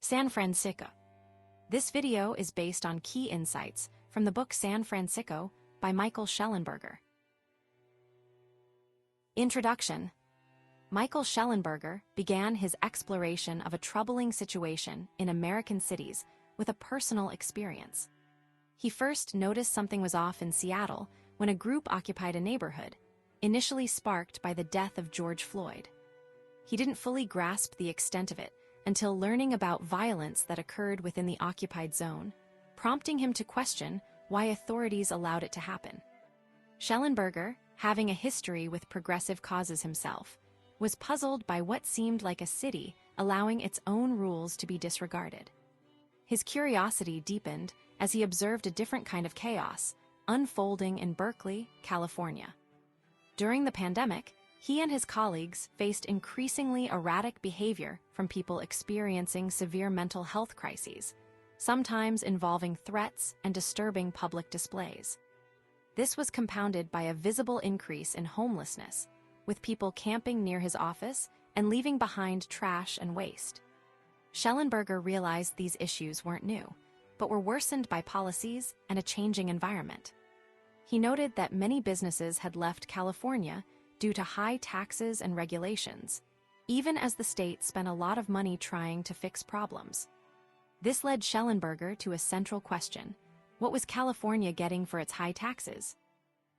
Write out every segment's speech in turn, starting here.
San Fransicko. This video is based on key insights from the book San Fransicko by Michael Shellenberger. Introduction. Michael Shellenberger began his exploration of a troubling situation in American cities with a personal experience. He first noticed something was off in Seattle when a group occupied a neighborhood, initially sparked by the death of George Floyd. He didn't fully grasp the extent of it until learning about violence that occurred within the occupied zone, prompting him to question why authorities allowed it to happen. Shellenberger, having a history with progressive causes himself, was puzzled by what seemed like a city allowing its own rules to be disregarded. His curiosity deepened as he observed a different kind of chaos unfolding in Berkeley, California. During the pandemic, he and his colleagues faced increasingly erratic behavior from people experiencing severe mental health crises, sometimes involving threats and disturbing public displays. This was compounded by a visible increase in homelessness, with people camping near his office and leaving behind trash and waste. Shellenberger realized these issues weren't new, but were worsened by policies and a changing environment. He noted that many businesses had left California due to high taxes and regulations, even as the state spent a lot of money trying to fix problems. This led Shellenberger to a central question: what was California getting for its high taxes?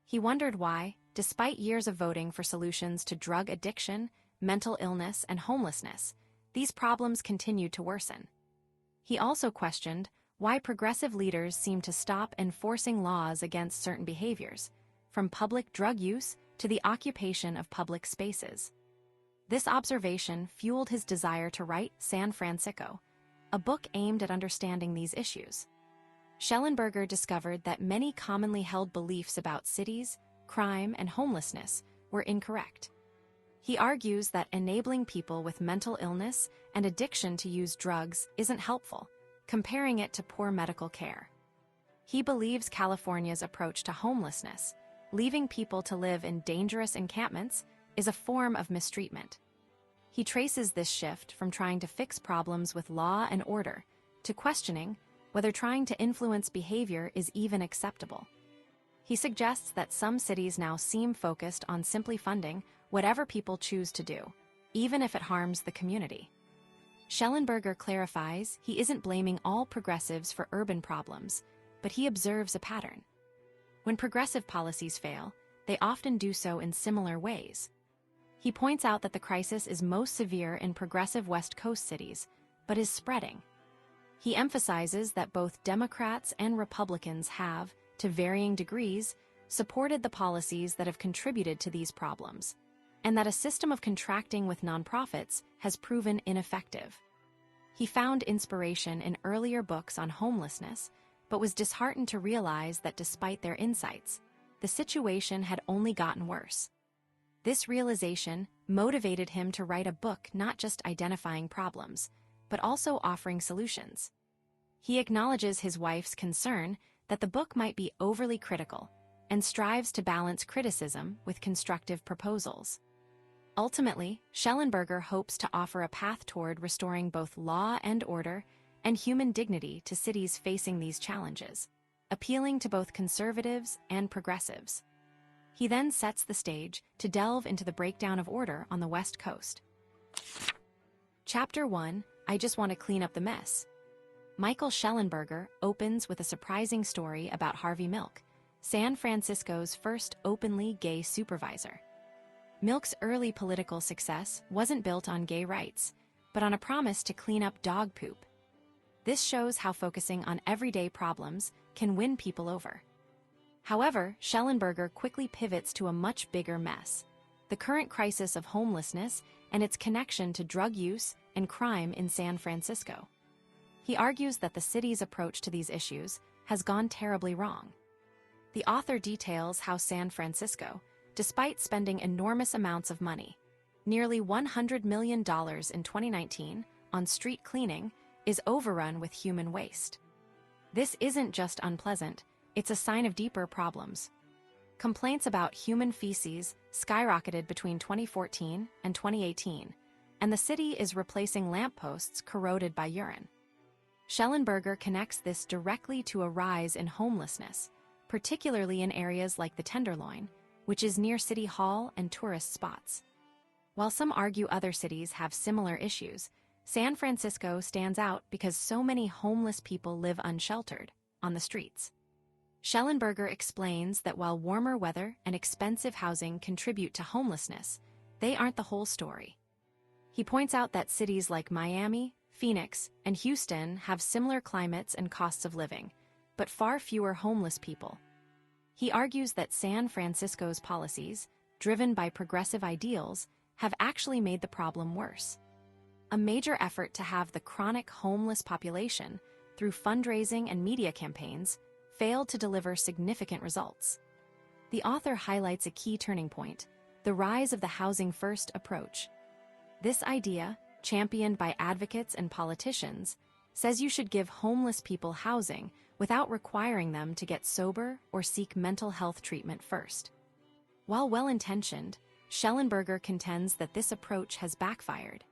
He wondered why, despite years of voting for solutions to drug addiction, mental illness, and homelessness, these problems continued to worsen. He also questioned why progressive leaders seemed to stop enforcing laws against certain behaviors, from public drug use to the occupation of public spaces. This observation fueled his desire to write San Fransicko, a book aimed at understanding these issues. Shellenberger discovered that many commonly held beliefs about cities, crime, and homelessness were incorrect. He argues that enabling people with mental illness and addiction to use drugs isn't helpful, comparing it to poor medical care. He believes California's approach to homelessness, leaving people to live in dangerous encampments, is a form of mistreatment. He traces this shift from trying to fix problems with law and order to questioning whether trying to influence behavior is even acceptable. He suggests that some cities now seem focused on simply funding whatever people choose to do, even if it harms the community. Shellenberger clarifies he isn't blaming all progressives for urban problems, but he observes a pattern. When progressive policies fail, they often do so in similar ways. He points out that the crisis is most severe in progressive West Coast cities, but is spreading. He emphasizes that both Democrats and Republicans have, to varying degrees, supported the policies that have contributed to these problems, and that a system of contracting with nonprofits has proven ineffective. He found inspiration in earlier books on homelessness, but was disheartened to realize that despite their insights, the situation had only gotten worse. This realization motivated him to write a book not just identifying problems, but also offering solutions. He acknowledges his wife's concern that the book might be overly critical and strives to balance criticism with constructive proposals. Ultimately, Shellenberger hopes to offer a path toward restoring both law and order and human dignity to cities facing these challenges, appealing to both conservatives and progressives. He then sets the stage to delve into the breakdown of order on the West Coast. Chapter 1, I Just Want to Clean Up the Mess. Michael Shellenberger opens with a surprising story about Harvey Milk, San Francisco's first openly gay supervisor. Milk's early political success wasn't built on gay rights, but on a promise to clean up dog poop. This shows how focusing on everyday problems can win people over. However, Shellenberger quickly pivots to a much bigger mess: the current crisis of homelessness and its connection to drug use and crime in San Francisco. He argues that the city's approach to these issues has gone terribly wrong. The author details how San Francisco, despite spending enormous amounts of money, nearly $100 million in 2019, on street cleaning, is overrun with human waste. This isn't just unpleasant, it's a sign of deeper problems. Complaints about human feces skyrocketed between 2014 and 2018, and the city is replacing lampposts corroded by urine. Shellenberger connects this directly to a rise in homelessness, particularly in areas like the Tenderloin, which is near City Hall and tourist spots. While some argue other cities have similar issues, San Francisco stands out because so many homeless people live unsheltered, on the streets. Shellenberger explains that while warmer weather and expensive housing contribute to homelessness, they aren't the whole story. He points out that cities like Miami, Phoenix, and Houston have similar climates and costs of living, but far fewer homeless people. He argues that San Francisco's policies, driven by progressive ideals, have actually made the problem worse. A major effort to have the chronic homeless population, through fundraising and media campaigns, failed to deliver significant results. The author highlights a key turning point: the rise of the housing-first approach. This idea, championed by advocates and politicians, says you should give homeless people housing without requiring them to get sober or seek mental health treatment first. While well-intentioned, Shellenberger contends that this approach has backfired.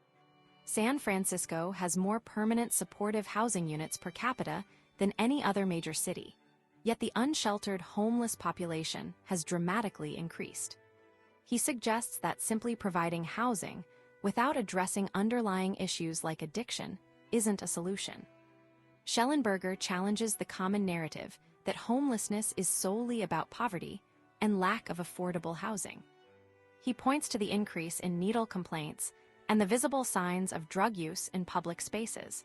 San Francisco has more permanent supportive housing units per capita than any other major city, yet the unsheltered homeless population has dramatically increased. He suggests that simply providing housing without addressing underlying issues like addiction isn't a solution. Shellenberger challenges the common narrative that homelessness is solely about poverty and lack of affordable housing. He points to the increase in needle complaints and the visible signs of drug use in public spaces.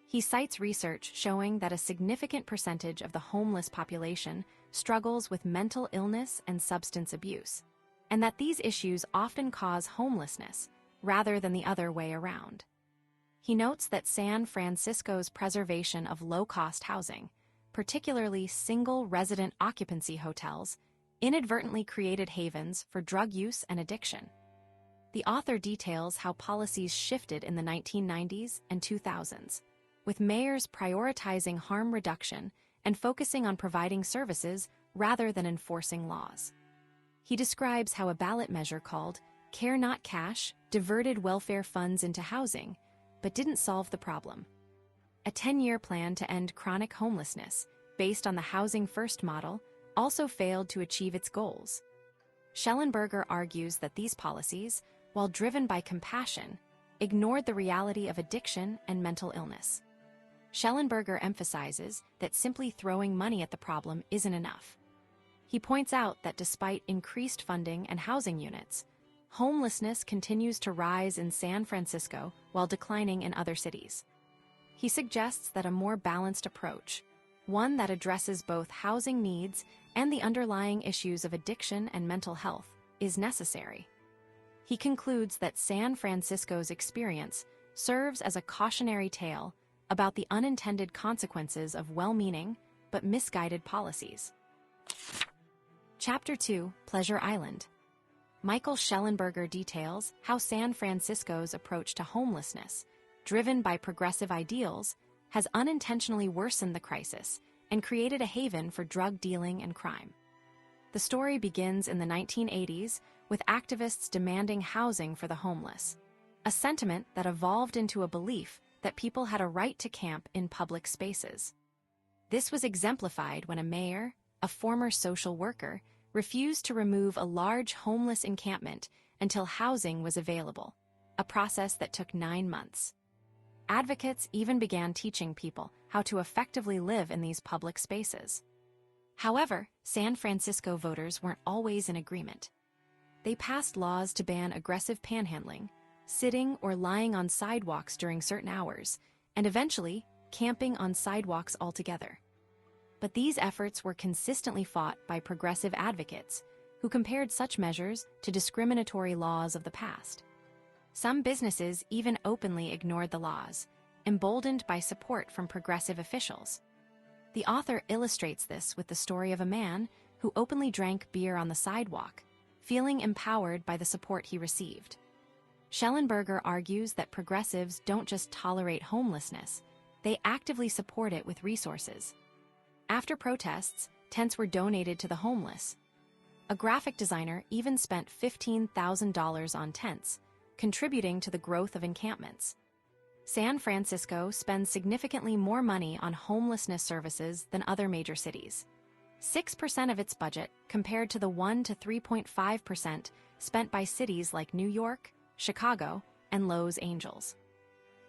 He cites research showing that a significant percentage of the homeless population struggles with mental illness and substance abuse, and that these issues often cause homelessness rather than the other way around. He notes that San Francisco's preservation of low-cost housing, particularly single-resident occupancy hotels, inadvertently created havens for drug use and addiction. The author details how policies shifted in the 1990s and 2000s, with mayors prioritizing harm reduction and focusing on providing services rather than enforcing laws. He describes how a ballot measure called Care Not Cash diverted welfare funds into housing, but didn't solve the problem. A 10-year plan to end chronic homelessness, based on the Housing First model, also failed to achieve its goals. Shellenberger argues that these policies, while driven by compassion, ignored the reality of addiction and mental illness. Shellenberger emphasizes that simply throwing money at the problem isn't enough. He points out that despite increased funding and housing units, homelessness continues to rise in San Francisco while declining in other cities. He suggests that a more balanced approach, one that addresses both housing needs and the underlying issues of addiction and mental health, is necessary. He concludes that San Francisco's experience serves as a cautionary tale about the unintended consequences of well-meaning but misguided policies. Chapter 2, Pleasure Island. Michael Shellenberger details how San Francisco's approach to homelessness, driven by progressive ideals, has unintentionally worsened the crisis and created a haven for drug dealing and crime. The story begins in the 1980s with activists demanding housing for the homeless, a sentiment that evolved into a belief that people had a right to camp in public spaces. This was exemplified when a mayor, a former social worker, refused to remove a large homeless encampment until housing was available, a process that took 9 months. Advocates even began teaching people how to effectively live in these public spaces. However, San Francisco voters weren't always in agreement. They passed laws to ban aggressive panhandling, sitting or lying on sidewalks during certain hours, and eventually, camping on sidewalks altogether. But these efforts were consistently fought by progressive advocates who compared such measures to discriminatory laws of the past. Some businesses even openly ignored the laws, emboldened by support from progressive officials. The author illustrates this with the story of a man who openly drank beer on the sidewalk, feeling empowered by the support he received. Shellenberger argues that progressives don't just tolerate homelessness, they actively support it with resources. After protests, tents were donated to the homeless. A graphic designer even spent $15,000 on tents, contributing to the growth of encampments. San Francisco spends significantly more money on homelessness services than other major cities. 6% of its budget compared to the 1 to 3.5% spent by cities like New York, Chicago, and Los Angeles.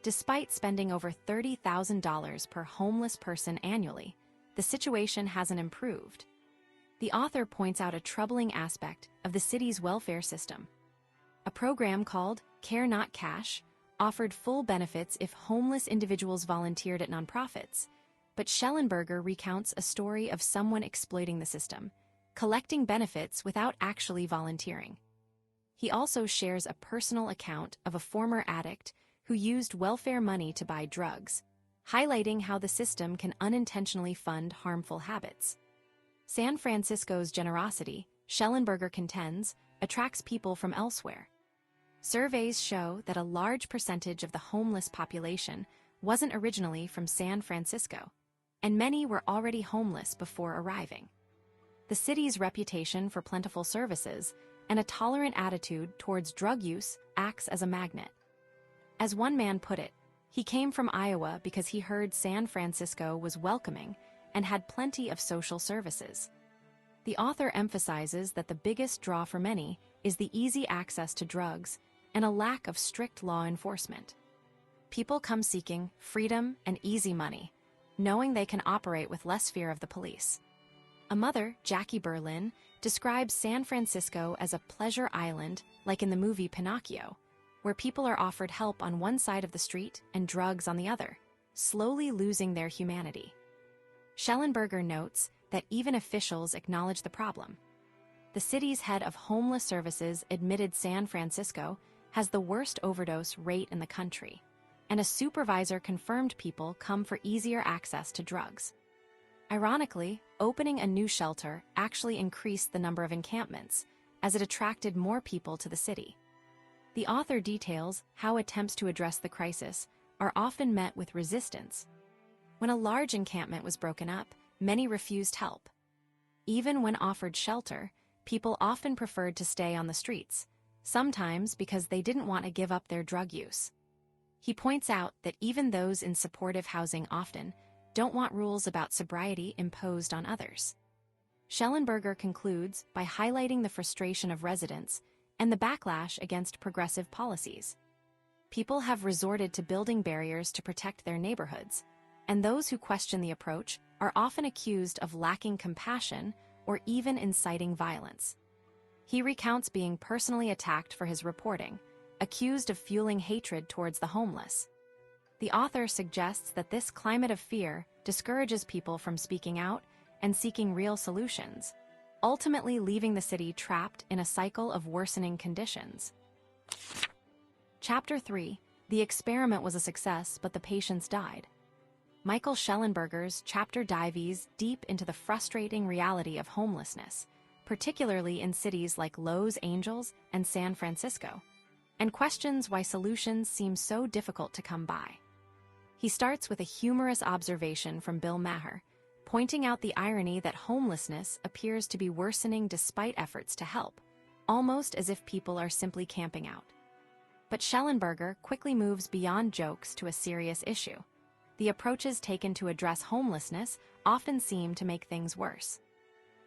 Despite spending over $30,000 per homeless person annually, the situation hasn't improved. The author points out a troubling aspect of the city's welfare system. A program called Care Not Cash offered full benefits if homeless individuals volunteered at nonprofits, but Shellenberger recounts a story of someone exploiting the system, collecting benefits without actually volunteering. He also shares a personal account of a former addict who used welfare money to buy drugs, highlighting how the system can unintentionally fund harmful habits. San Francisco's generosity, Shellenberger contends, attracts people from elsewhere. Surveys show that a large percentage of the homeless population wasn't originally from San Francisco, and many were already homeless before arriving. The city's reputation for plentiful services and a tolerant attitude towards drug use acts as a magnet. As one man put it, he came from Iowa because he heard San Francisco was welcoming and had plenty of social services. The author emphasizes that the biggest draw for many is the easy access to drugs and a lack of strict law enforcement. People come seeking freedom and easy money, knowing they can operate with less fear of the police. A mother, Jackie Berlin, describes San Francisco as a pleasure island like in the movie Pinocchio, where people are offered help on one side of the street and drugs on the other, slowly losing their humanity. Shellenberger notes that even officials acknowledge the problem. The city's head of homeless services admitted San Francisco has the worst overdose rate in the country, and a supervisor confirmed people come for easier access to drugs. Ironically, opening a new shelter actually increased the number of encampments, as it attracted more people to the city. The author details how attempts to address the crisis are often met with resistance. When a large encampment was broken up, many refused help. Even when offered shelter, people often preferred to stay on the streets, sometimes because they didn't want to give up their drug use. He points out that even those in supportive housing often don't want rules about sobriety imposed on others. Shellenberger concludes by highlighting the frustration of residents and the backlash against progressive policies. People have resorted to building barriers to protect their neighborhoods, and those who question the approach are often accused of lacking compassion or even inciting violence. He recounts being personally attacked for his reporting, accused of fueling hatred towards the homeless. The author suggests that this climate of fear discourages people from speaking out and seeking real solutions, ultimately leaving the city trapped in a cycle of worsening conditions. Chapter 3: The experiment was a success, but the patients died. Michael Shellenberger's chapter dives deep into the frustrating reality of homelessness, particularly in cities like Los Angeles and San Francisco, and questions why solutions seem so difficult to come by. He starts with a humorous observation from Bill Maher, pointing out the irony that homelessness appears to be worsening despite efforts to help, almost as if people are simply camping out. But Shellenberger quickly moves beyond jokes to a serious issue. The approaches taken to address homelessness often seem to make things worse.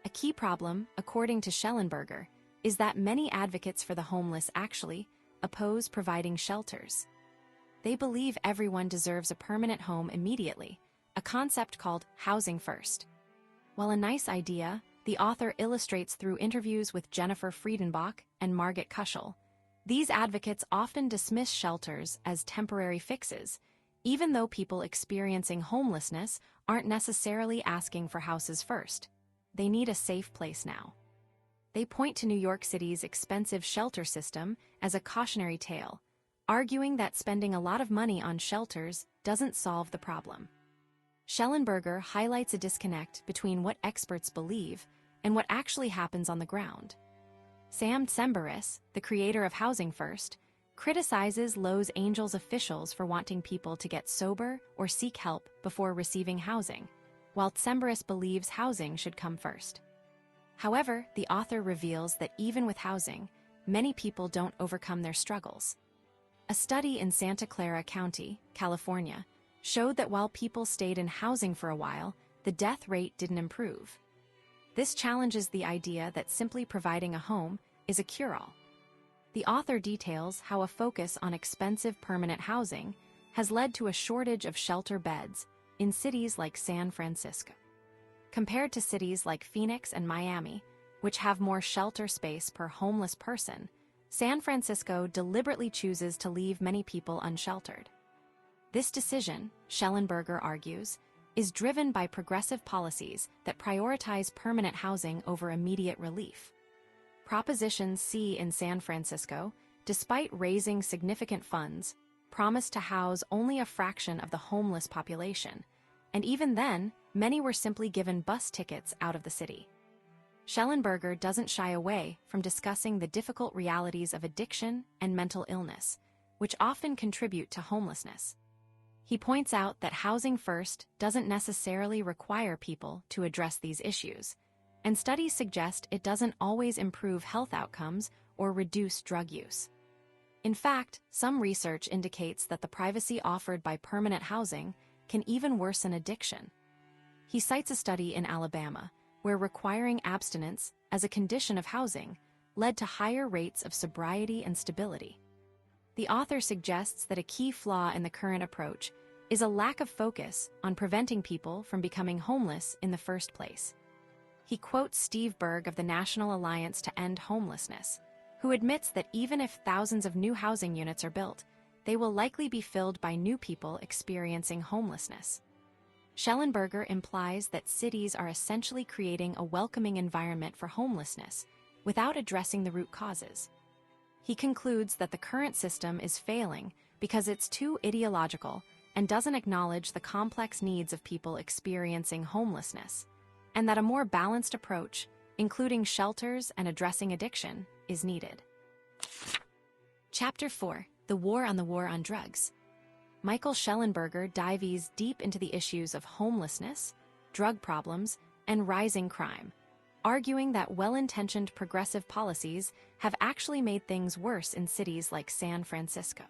A key problem, according to Shellenberger, is that many advocates for the homeless actually oppose providing shelters. They believe everyone deserves a permanent home immediately, a concept called housing first. While a nice idea, the author illustrates through interviews with Jennifer Friedenbach and Margit Kuschel, these advocates often dismiss shelters as temporary fixes, even though people experiencing homelessness aren't necessarily asking for houses first. They need a safe place now. They point to New York City's expensive shelter system as a cautionary tale, arguing that spending a lot of money on shelters doesn't solve the problem. Shellenberger highlights a disconnect between what experts believe and what actually happens on the ground. Sam Tsemberis, the creator of Housing First, criticizes Los Angeles officials for wanting people to get sober or seek help before receiving housing, while Tsemberis believes housing should come first. However, the author reveals that even with housing, many people don't overcome their struggles. A study in Santa Clara County, California, showed that while people stayed in housing for a while, the death rate didn't improve. This challenges the idea that simply providing a home is a cure-all. The author details how a focus on expensive permanent housing has led to a shortage of shelter beds in cities like San Francisco. Compared to cities like Phoenix and Miami, which have more shelter space per homeless person, San Francisco deliberately chooses to leave many people unsheltered. This decision, Shellenberger argues, is driven by progressive policies that prioritize permanent housing over immediate relief. Proposition C in San Francisco, despite raising significant funds, promised to house only a fraction of the homeless population, and even then, many were simply given bus tickets out of the city. Shellenberger doesn't shy away from discussing the difficult realities of addiction and mental illness, which often contribute to homelessness. He points out that housing first doesn't necessarily require people to address these issues, and studies suggest it doesn't always improve health outcomes or reduce drug use. In fact, some research indicates that the privacy offered by permanent housing can even worsen addiction. He cites a study in Alabama where requiring abstinence as a condition of housing led to higher rates of sobriety and stability. The author suggests that a key flaw in the current approach is a lack of focus on preventing people from becoming homeless in the first place. He quotes Steve Berg of the National Alliance to End Homelessness, who admits that even if thousands of new housing units are built, they will likely be filled by new people experiencing homelessness. Shellenberger implies that cities are essentially creating a welcoming environment for homelessness without addressing the root causes. He concludes that the current system is failing because it's too ideological and doesn't acknowledge the complex needs of people experiencing homelessness, and that a more balanced approach, including shelters and addressing addiction, is needed. Chapter 4: The War on Drugs. Michael Shellenberger dives deep into the issues of homelessness, drug problems, and rising crime, arguing that well-intentioned progressive policies have actually made things worse in cities like San Francisco.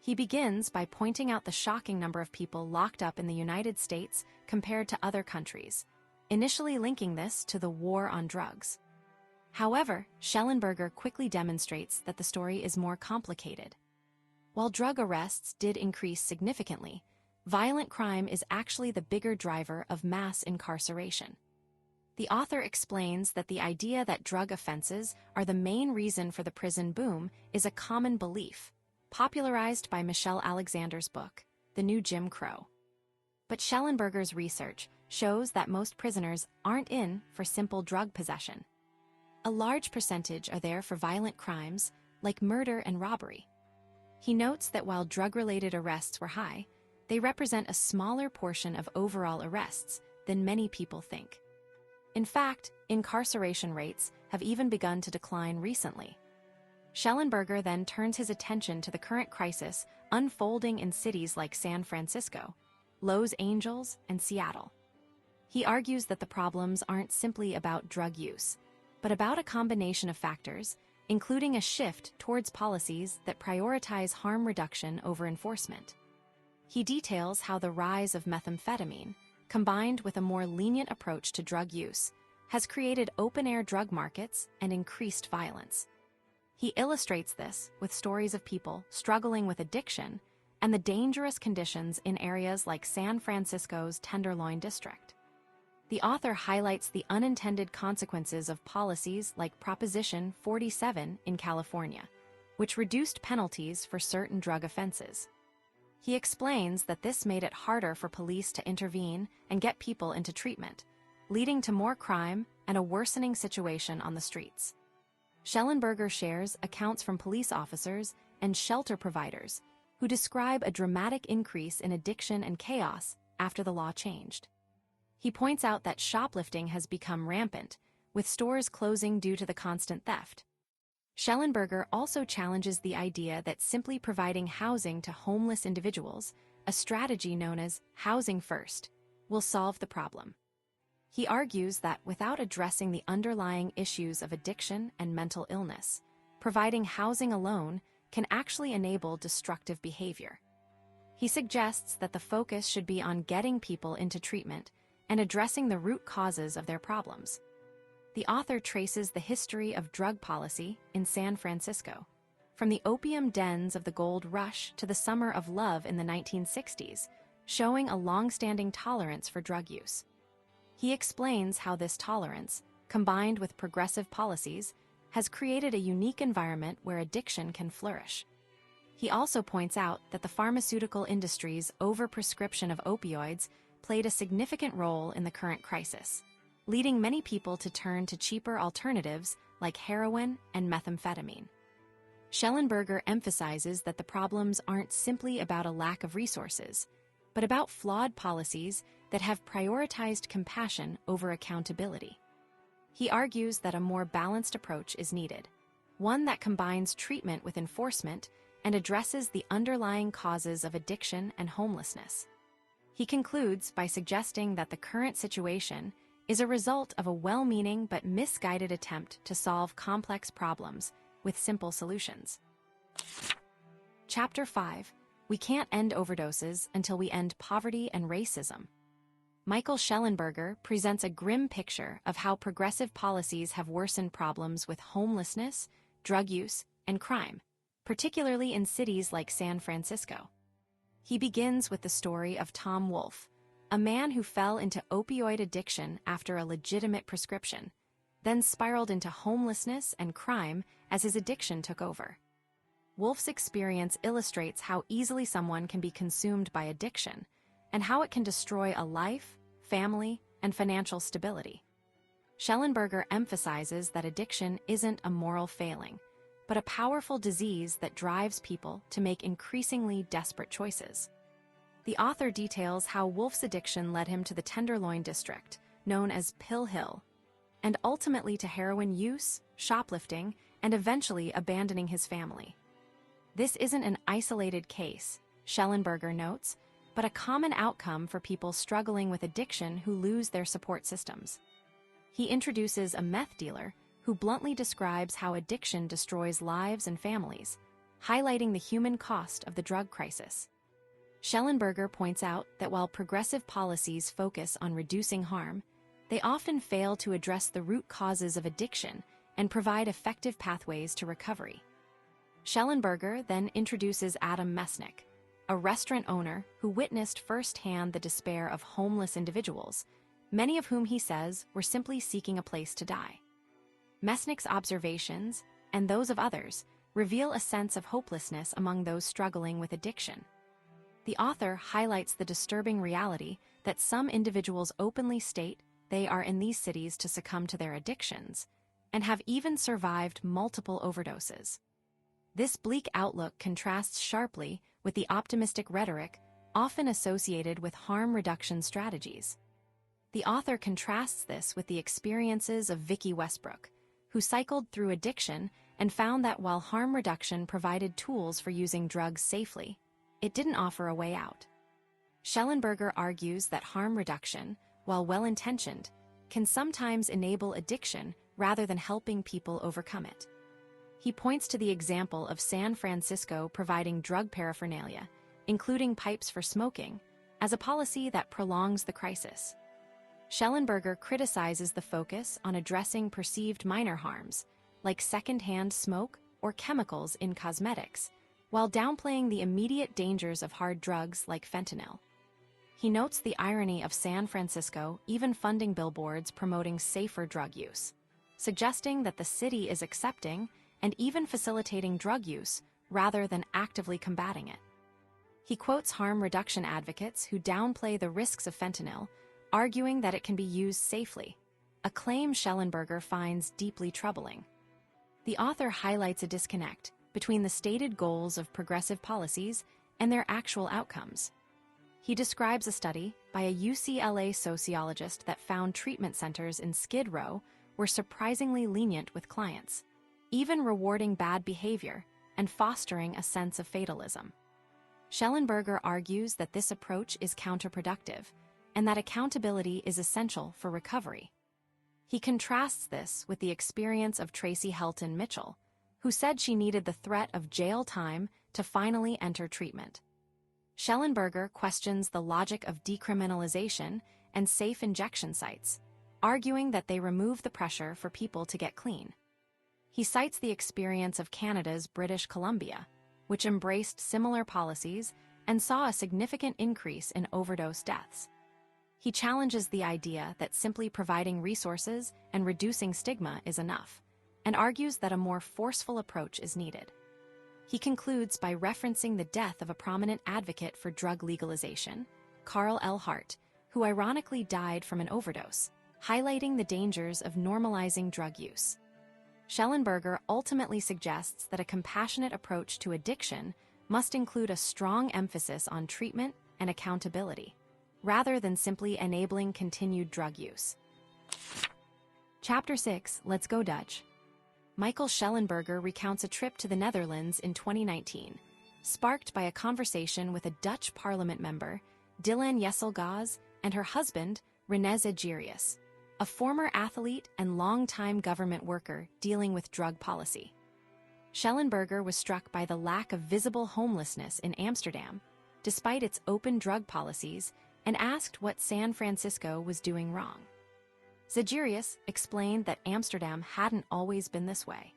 He begins by pointing out the shocking number of people locked up in the United States compared to other countries, initially linking this to the war on drugs. However, Shellenberger quickly demonstrates that the story is more complicated. While drug arrests did increase significantly, violent crime is actually the bigger driver of mass incarceration. The author explains that the idea that drug offenses are the main reason for the prison boom is a common belief, popularized by Michelle Alexander's book, The New Jim Crow. But Shellenberger's research shows that most prisoners aren't in for simple drug possession. A large percentage are there for violent crimes like murder and robbery. He notes that while drug-related arrests were high, they represent a smaller portion of overall arrests than many people think. In fact, incarceration rates have even begun to decline recently. Shellenberger then turns his attention to the current crisis unfolding in cities like San Francisco, Los Angeles, and Seattle. He argues that the problems aren't simply about drug use, but about a combination of factors, including a shift towards policies that prioritize harm reduction over enforcement. He details how the rise of methamphetamine, combined with a more lenient approach to drug use, has created open-air drug markets and increased violence. He illustrates this with stories of people struggling with addiction and the dangerous conditions in areas like San Francisco's Tenderloin District. The author highlights the unintended consequences of policies like Proposition 47 in California, which reduced penalties for certain drug offenses. He explains that this made it harder for police to intervene and get people into treatment, leading to more crime and a worsening situation on the streets. Shellenberger shares accounts from police officers and shelter providers who describe a dramatic increase in addiction and chaos after the law changed. He points out that shoplifting has become rampant, with stores closing due to the constant theft. Shellenberger also challenges the idea that simply providing housing to homeless individuals, a strategy known as housing first, will solve the problem. He argues that without addressing the underlying issues of addiction and mental illness, providing housing alone can actually enable destructive behavior. He suggests that the focus should be on getting people into treatment and addressing the root causes of their problems. The author traces the history of drug policy in San Francisco, from the opium dens of the gold rush to the summer of love in the 1960s, showing a long-standing tolerance for drug use. He explains how this tolerance, combined with progressive policies, has created a unique environment where addiction can flourish. He also points out that the pharmaceutical industry's overprescription of opioids played a significant role in the current crisis, leading many people to turn to cheaper alternatives like heroin and methamphetamine. Shellenberger emphasizes that the problems aren't simply about a lack of resources, but about flawed policies that have prioritized compassion over accountability. He argues that a more balanced approach is needed, one that combines treatment with enforcement and addresses the underlying causes of addiction and homelessness. He concludes by suggesting that the current situation is a result of a well-meaning but misguided attempt to solve complex problems with simple solutions. Chapter 5: We Can't End Overdoses Until We End Poverty and Racism. Michael Shellenberger presents a grim picture of how progressive policies have worsened problems with homelessness, drug use, and crime, particularly in cities like San Francisco. He begins with the story of Tom Wolfe, a man who fell into opioid addiction after a legitimate prescription, then spiraled into homelessness and crime as his addiction took over. Wolfe's experience illustrates how easily someone can be consumed by addiction and how it can destroy a life, family, and financial stability. Shellenberger emphasizes that addiction isn't a moral failing, but a powerful disease that drives people to make increasingly desperate choices. The author details how Wolfe's addiction led him to the Tenderloin district, known as Pill Hill, and ultimately to heroin use, shoplifting, and eventually abandoning his family. This isn't an isolated case, Shellenberger notes, but a common outcome for people struggling with addiction who lose their support systems. He introduces a meth dealer who bluntly describes how addiction destroys lives and families, highlighting the human cost of the drug crisis. Shellenberger points out that while progressive policies focus on reducing harm, they often fail to address the root causes of addiction and provide effective pathways to recovery. Shellenberger then introduces Adam Mesnick, a restaurant owner who witnessed firsthand the despair of homeless individuals, many of whom he says were simply seeking a place to die. Mesnick's observations, and those of others, reveal a sense of hopelessness among those struggling with addiction. The author highlights the disturbing reality that some individuals openly state they are in these cities to succumb to their addictions, and have even survived multiple overdoses. This bleak outlook contrasts sharply with the optimistic rhetoric often associated with harm reduction strategies. The author contrasts this with the experiences of Vicki Westbrook, who cycled through addiction and found that while harm reduction provided tools for using drugs safely, it didn't offer a way out. Shellenberger argues that harm reduction, while well-intentioned, can sometimes enable addiction rather than helping people overcome it. He points to the example of San Francisco providing drug paraphernalia, including pipes for smoking, as a policy that prolongs the crisis. Shellenberger criticizes the focus on addressing perceived minor harms, like secondhand smoke or chemicals in cosmetics, while downplaying the immediate dangers of hard drugs like fentanyl. He notes the irony of San Francisco even funding billboards promoting safer drug use, suggesting that the city is accepting and even facilitating drug use rather than actively combating it. He quotes harm reduction advocates who downplay the risks of fentanyl, arguing that it can be used safely, a claim Shellenberger finds deeply troubling. The author highlights a disconnect between the stated goals of progressive policies and their actual outcomes. He describes a study by a UCLA sociologist that found treatment centers in Skid Row were surprisingly lenient with clients, even rewarding bad behavior and fostering a sense of fatalism. Shellenberger argues that this approach is counterproductive and that accountability is essential for recovery. He contrasts this with the experience of Tracy Helton Mitchell, who said she needed the threat of jail time to finally enter treatment. Shellenberger questions the logic of decriminalization and safe injection sites, arguing that they remove the pressure for people to get clean. He cites the experience of Canada's British Columbia, which embraced similar policies and saw a significant increase in overdose deaths. He challenges the idea that simply providing resources and reducing stigma is enough, and argues that a more forceful approach is needed. He concludes by referencing the death of a prominent advocate for drug legalization, Carl L. Hart, who ironically died from an overdose, highlighting the dangers of normalizing drug use. Shellenberger ultimately suggests that a compassionate approach to addiction must include a strong emphasis on treatment and accountability, rather than simply enabling continued drug use. Chapter 6, Let's Go Dutch. Michael Shellenberger recounts a trip to the Netherlands in 2019, sparked by a conversation with a Dutch parliament member, Dylan Jesselgaz, and her husband, Renée Zegerius, a former athlete and longtime government worker dealing with drug policy. Shellenberger was struck by the lack of visible homelessness in Amsterdam, despite its open drug policies, and asked what San Francisco was doing wrong. Zegerius explained that Amsterdam hadn't always been this way.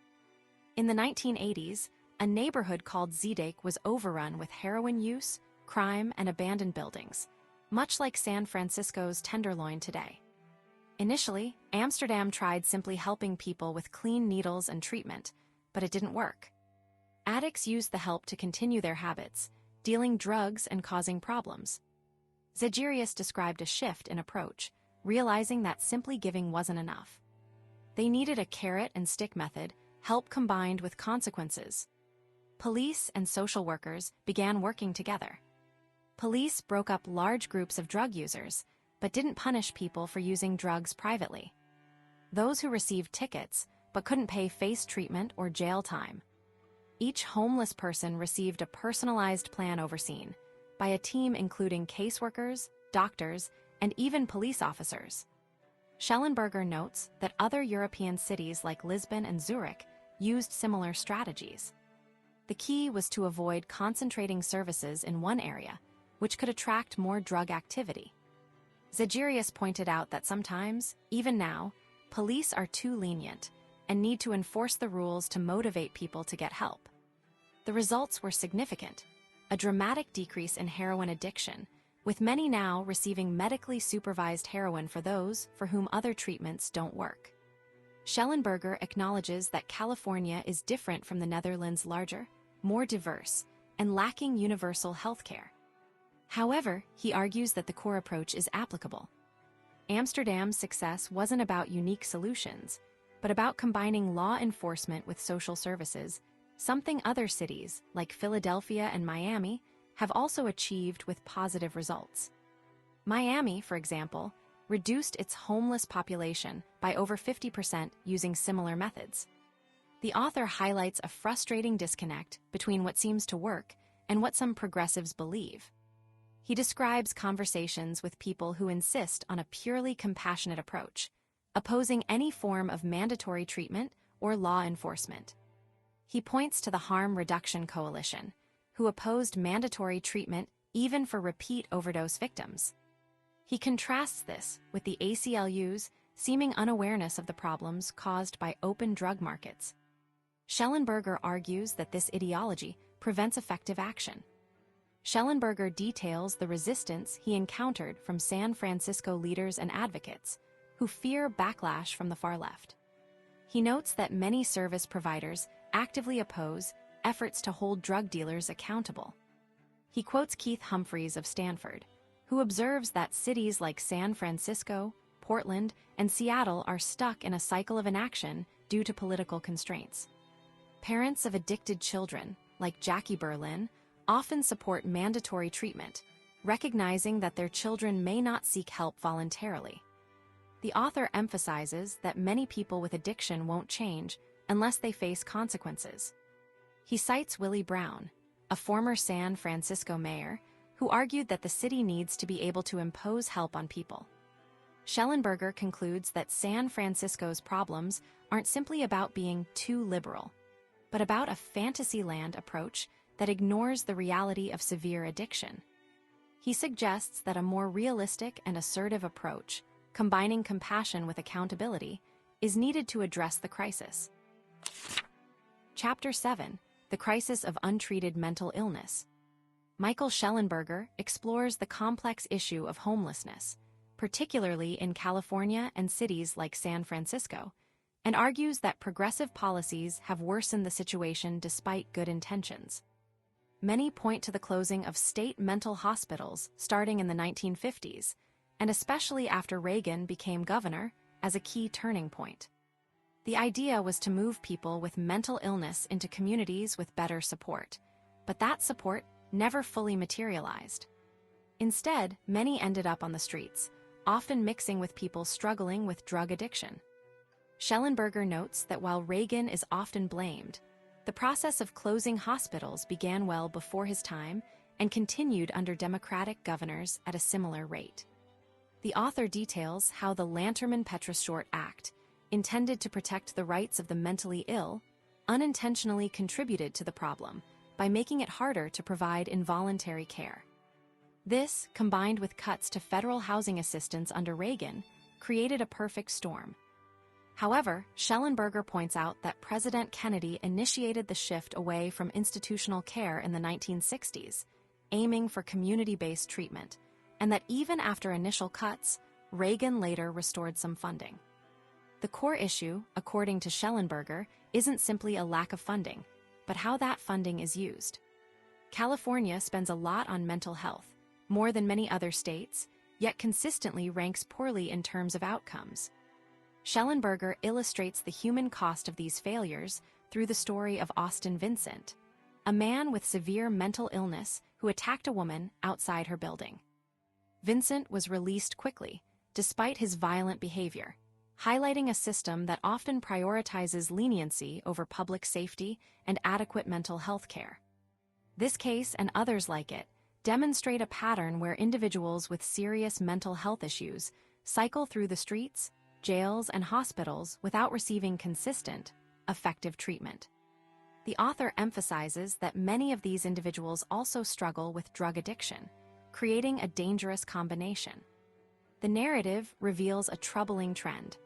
In the 1980s, a neighborhood called Zeedijk was overrun with heroin use, crime, and abandoned buildings, much like San Francisco's Tenderloin today. Initially, Amsterdam tried simply helping people with clean needles and treatment, but it didn't work. Addicts used the help to continue their habits, dealing drugs and causing problems. Zegerius described a shift in approach, realizing that simply giving wasn't enough. They needed a carrot-and-stick method, help combined with consequences. Police and social workers began working together. Police broke up large groups of drug users, but didn't punish people for using drugs privately. Those who received tickets but couldn't pay faced treatment or jail time. Each homeless person received a personalized plan overseen by a team including caseworkers, doctors, and even police officers. Shellenberger notes that other European cities like Lisbon and Zurich used similar strategies. The key was to avoid concentrating services in one area, which could attract more drug activity. Zegerius pointed out that sometimes, even now, police are too lenient and need to enforce the rules to motivate people to get help. The results were significant: a dramatic decrease in heroin addiction, with many now receiving medically supervised heroin for those for whom other treatments don't work. Shellenberger acknowledges that California is different from the Netherlands' larger, more diverse, and lacking universal health care. However, he argues that the core approach is applicable. Amsterdam's success wasn't about unique solutions, but about combining law enforcement with social services, something other cities, like Philadelphia and Miami, have also achieved with positive results. Miami, for example, reduced its homeless population by over 50% using similar methods. The author highlights a frustrating disconnect between what seems to work and what some progressives believe. He describes conversations with people who insist on a purely compassionate approach, opposing any form of mandatory treatment or law enforcement. He points to the Harm Reduction Coalition, who opposed mandatory treatment even for repeat overdose victims. He contrasts this with the ACLU's seeming unawareness of the problems caused by open drug markets. Shellenberger argues that this ideology prevents effective action. Shellenberger details the resistance he encountered from San Francisco leaders and advocates who fear backlash from the far left. He notes that many service providers actively oppose efforts to hold drug dealers accountable. He quotes Keith Humphreys of Stanford, who observes that cities like San Francisco, Portland, and Seattle are stuck in a cycle of inaction due to political constraints. Parents of addicted children, like Jackie Berlin, often support mandatory treatment, recognizing that their children may not seek help voluntarily. The author emphasizes that many people with addiction won't change unless they face consequences. He cites Willie Brown, a former San Francisco mayor, who argued that the city needs to be able to impose help on people. Shellenberger concludes that San Francisco's problems aren't simply about being too liberal. but about a fantasyland approach that ignores the reality of severe addiction. He suggests that a more realistic and assertive approach, combining compassion with accountability, is needed to address the crisis. Chapter 7: The Crisis of Untreated Mental Illness. Michael Shellenberger explores the complex issue of homelessness, particularly in California and cities like San Francisco, and argues that progressive policies have worsened the situation despite good intentions. Many point to the closing of state mental hospitals starting in the 1950s, and especially after Reagan became governor, as a key turning point. The idea was to move people with mental illness into communities with better support, but that support never fully materialized. Instead, many ended up on the streets, often mixing with people struggling with drug addiction. Shellenberger notes that while Reagan is often blamed, the process of closing hospitals began well before his time and continued under Democratic governors at a similar rate. The author details how the Lanterman-Petroshort Act, intended to protect the rights of the mentally ill, unintentionally contributed to the problem by making it harder to provide involuntary care. This, combined with cuts to federal housing assistance under Reagan, created a perfect storm. However, Shellenberger points out that President Kennedy initiated the shift away from institutional care in the 1960s, aiming for community-based treatment, and that even after initial cuts, Reagan later restored some funding. The core issue, according to Shellenberger, isn't simply a lack of funding, but how that funding is used. California spends a lot on mental health, more than many other states, yet consistently ranks poorly in terms of outcomes. Shellenberger illustrates the human cost of these failures through the story of Austin Vincent, a man with severe mental illness who attacked a woman outside her building. Vincent was released quickly, despite his violent behavior, highlighting a system that often prioritizes leniency over public safety and adequate mental health care. This case and others like it demonstrate a pattern where individuals with serious mental health issues cycle through the streets, jails, and hospitals without receiving consistent, effective treatment. The author emphasizes that many of these individuals also struggle with drug addiction, creating a dangerous combination. The narrative reveals a troubling trend.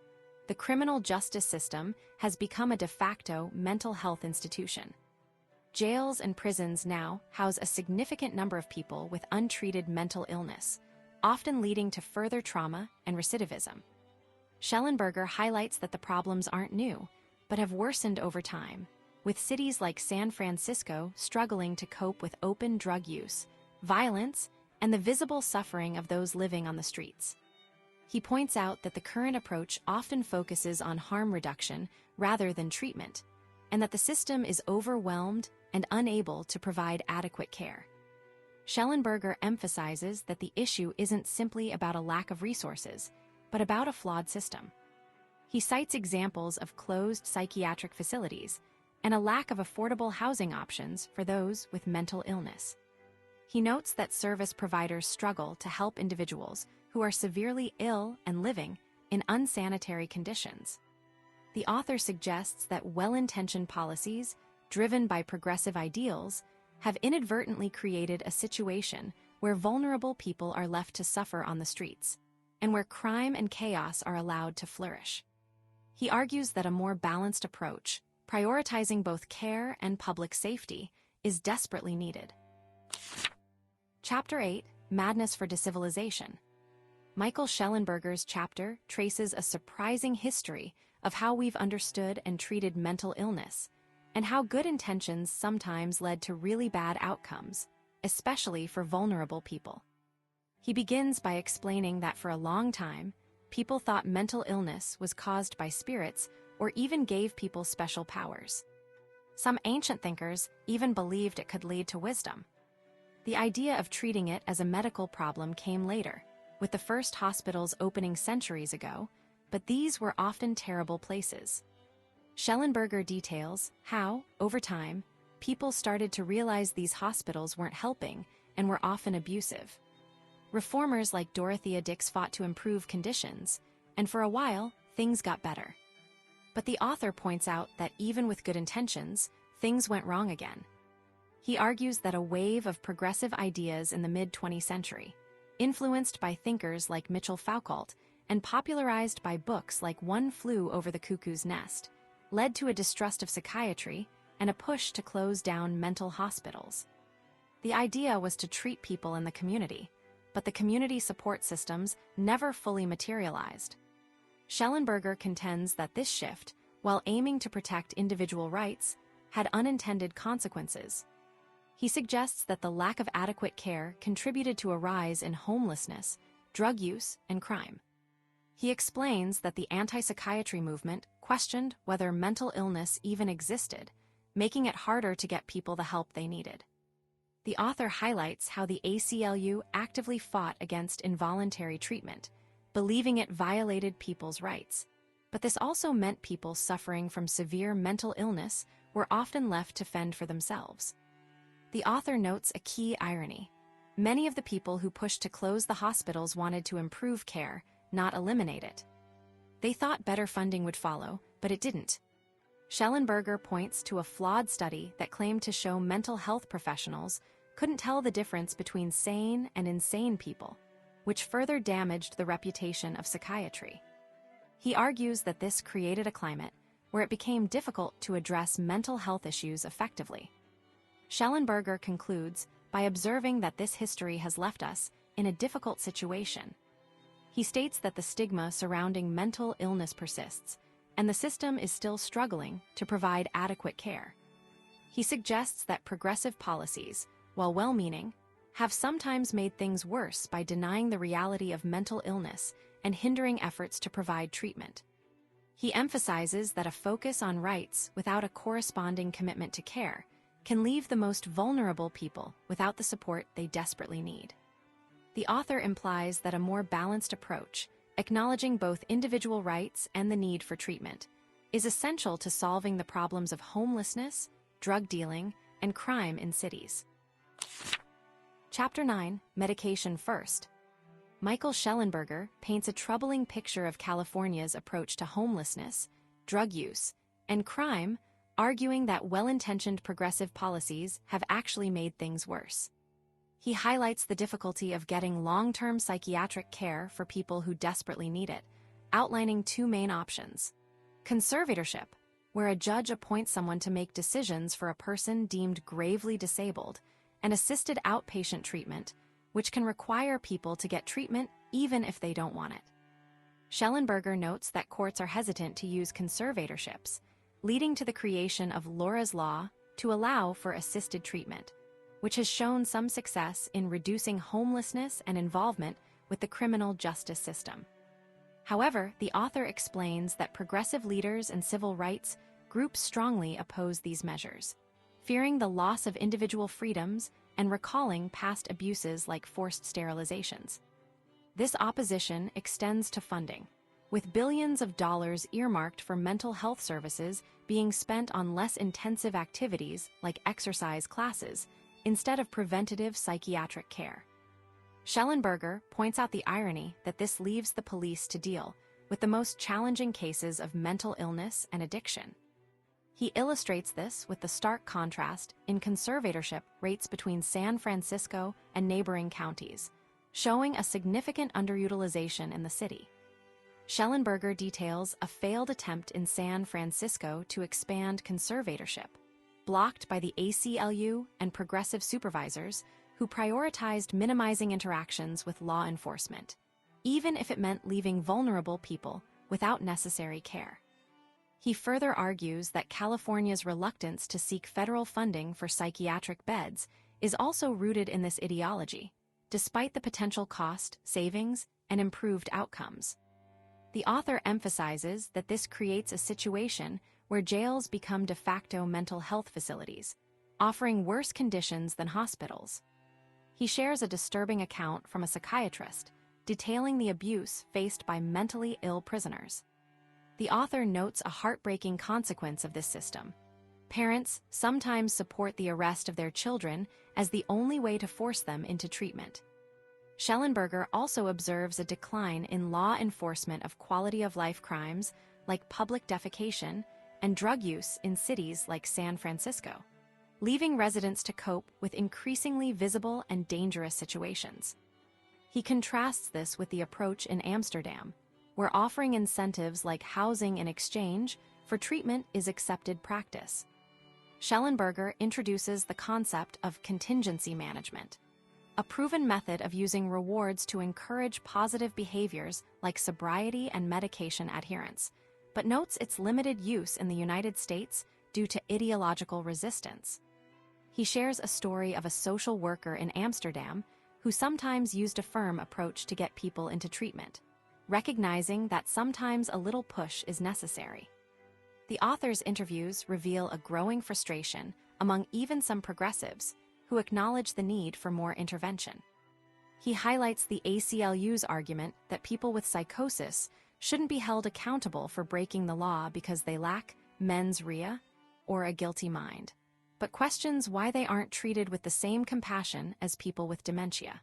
The criminal justice system has become a de facto mental health institution. Jails and prisons now house a significant number of people with untreated mental illness, often leading to further trauma and recidivism. Shellenberger highlights that the problems aren't new, but have worsened over time, with cities like San Francisco struggling to cope with open drug use, violence, and the visible suffering of those living on the streets. He points out that the current approach often focuses on harm reduction rather than treatment, and that the system is overwhelmed and unable to provide adequate care. Shellenberger emphasizes that the issue isn't simply about a lack of resources, but about a flawed system. He cites examples of closed psychiatric facilities and a lack of affordable housing options for those with mental illness. He notes that service providers struggle to help individuals who are severely ill and living in unsanitary conditions. The author suggests that well-intentioned policies, driven by progressive ideals, have inadvertently created a situation where vulnerable people are left to suffer on the streets, and where crime and chaos are allowed to flourish. He argues that a more balanced approach, prioritizing both care and public safety, is desperately needed. Chapter 8: Madness for Decivilization. Michael Shellenberger's chapter traces a surprising history of how we've understood and treated mental illness, and how good intentions sometimes led to really bad outcomes, especially for vulnerable people. He begins by explaining that for a long time, people thought mental illness was caused by spirits or even gave people special powers. Some ancient thinkers even believed it could lead to wisdom. The idea of treating it as a medical problem came later, with the first hospitals opening centuries ago, but these were often terrible places. Shellenberger details how, over time, people started to realize these hospitals weren't helping and were often abusive. Reformers like Dorothea Dix fought to improve conditions, and for a while, things got better. But the author points out that even with good intentions, things went wrong again. He argues that a wave of progressive ideas in the mid-20th century, influenced by thinkers like Mitchell Foucault and popularized by books like One Flew Over the Cuckoo's Nest, led to a distrust of psychiatry and a push to close down mental hospitals. The idea was to treat people in the community, but the community support systems never fully materialized. Shellenberger contends that this shift, while aiming to protect individual rights, had unintended consequences. He suggests that the lack of adequate care contributed to a rise in homelessness, drug use, and crime. He explains that the anti-psychiatry movement questioned whether mental illness even existed, making it harder to get people the help they needed. The author highlights how the ACLU actively fought against involuntary treatment, believing it violated people's rights. But this also meant people suffering from severe mental illness were often left to fend for themselves. The author notes a key irony. Many of the people who pushed to close the hospitals wanted to improve care, not eliminate it. They thought better funding would follow, but it didn't. Shellenberger points to a flawed study that claimed to show mental health professionals couldn't tell the difference between sane and insane people, which further damaged the reputation of psychiatry. He argues that this created a climate where it became difficult to address mental health issues effectively. Shellenberger concludes by observing that this history has left us in a difficult situation. He states that the stigma surrounding mental illness persists, and the system is still struggling to provide adequate care. He suggests that progressive policies, while well-meaning, have sometimes made things worse by denying the reality of mental illness and hindering efforts to provide treatment. He emphasizes that a focus on rights without a corresponding commitment to care can leave the most vulnerable people without the support they desperately need. The author implies that a more balanced approach, acknowledging both individual rights and the need for treatment, is essential to solving the problems of homelessness, drug dealing, and crime in cities. Chapter 9, Medication First. Michael Shellenberger paints a troubling picture of California's approach to homelessness, drug use, and crime, arguing that well-intentioned progressive policies have actually made things worse. He highlights the difficulty of getting long-term psychiatric care for people who desperately need it, outlining two main options: conservatorship, where a judge appoints someone to make decisions for a person deemed gravely disabled, and assisted outpatient treatment, which can require people to get treatment even if they don't want it. Shellenberger notes that courts are hesitant to use conservatorships, leading to the creation of Laura's Law to allow for assisted treatment, which has shown some success in reducing homelessness and involvement with the criminal justice system. However, the author explains that progressive leaders and civil rights groups strongly oppose these measures, fearing the loss of individual freedoms and recalling past abuses like forced sterilizations. This opposition extends to funding, with billions of dollars earmarked for mental health services being spent on less intensive activities like exercise classes instead of preventative psychiatric care. Shellenberger points out the irony that this leaves the police to deal with the most challenging cases of mental illness and addiction. He illustrates this with the stark contrast in conservatorship rates between San Francisco and neighboring counties, showing a significant underutilization in the city. Shellenberger details a failed attempt in San Francisco to expand conservatorship, blocked by the ACLU and progressive supervisors who prioritized minimizing interactions with law enforcement, even if it meant leaving vulnerable people without necessary care. He further argues that California's reluctance to seek federal funding for psychiatric beds is also rooted in this ideology, despite the potential cost, savings, and improved outcomes. The author emphasizes that this creates a situation where jails become de facto mental health facilities, offering worse conditions than hospitals. He shares a disturbing account from a psychiatrist, detailing the abuse faced by mentally ill prisoners. The author notes a heartbreaking consequence of this system. Parents sometimes support the arrest of their children as the only way to force them into treatment. Shellenberger also observes a decline in law enforcement of quality-of-life crimes like public defecation and drug use in cities like San Francisco, leaving residents to cope with increasingly visible and dangerous situations. He contrasts this with the approach in Amsterdam, where offering incentives like housing in exchange for treatment is accepted practice. Shellenberger introduces the concept of contingency management, a proven method of using rewards to encourage positive behaviors like sobriety and medication adherence, but notes its limited use in the United States due to ideological resistance. He shares a story of a social worker in Amsterdam who sometimes used a firm approach to get people into treatment, recognizing that sometimes a little push is necessary. The author's interviews reveal a growing frustration among even some progressives who acknowledge the need for more intervention. He highlights the ACLU's argument that people with psychosis shouldn't be held accountable for breaking the law because they lack mens rea or a guilty mind, but questions why they aren't treated with the same compassion as people with dementia.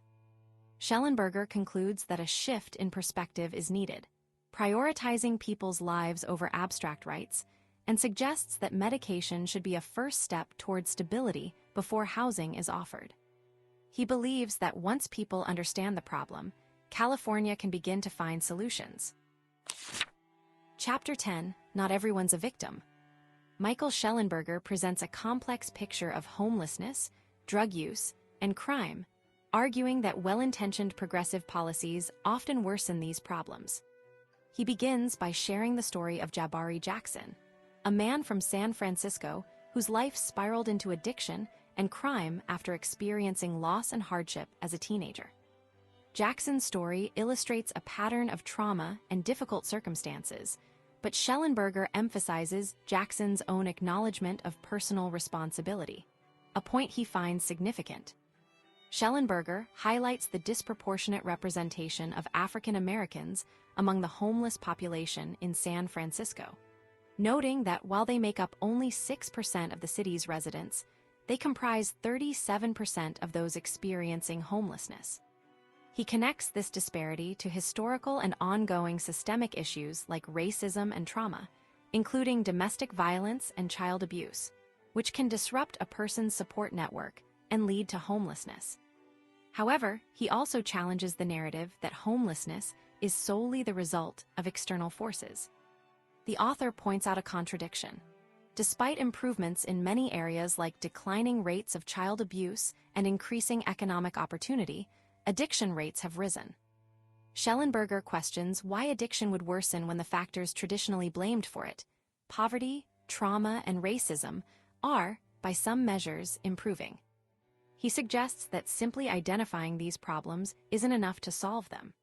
Shellenberger concludes that a shift in perspective is needed, prioritizing people's lives over abstract rights, and suggests that medication should be a first step toward stability before housing is offered. He believes that once people understand the problem, California can begin to find solutions. Chapter 10: Not Everyone's a Victim. Michael Shellenberger presents a complex picture of homelessness, drug use, and crime, arguing that well-intentioned progressive policies often worsen these problems. He begins by sharing the story of Jabari Jackson, a man from San Francisco whose life spiraled into addiction and crime after experiencing loss and hardship as a teenager. Jackson's story illustrates a pattern of trauma and difficult circumstances, but Shellenberger emphasizes Jackson's own acknowledgement of personal responsibility, a point he finds significant. Shellenberger highlights the disproportionate representation of African Americans among the homeless population in San Francisco, noting that while they make up only 6% of the city's residents, they comprise 37% of those experiencing homelessness. He connects this disparity to historical and ongoing systemic issues like racism and trauma, including domestic violence and child abuse, which can disrupt a person's support network and lead to homelessness. However, he also challenges the narrative that homelessness is solely the result of external forces. The author points out a contradiction. Despite improvements in many areas like declining rates of child abuse and increasing economic opportunity, addiction rates have risen. Shellenberger questions why addiction would worsen when the factors traditionally blamed for it, poverty, trauma, and racism, are, by some measures, improving. He suggests that simply identifying these problems isn't enough to solve them.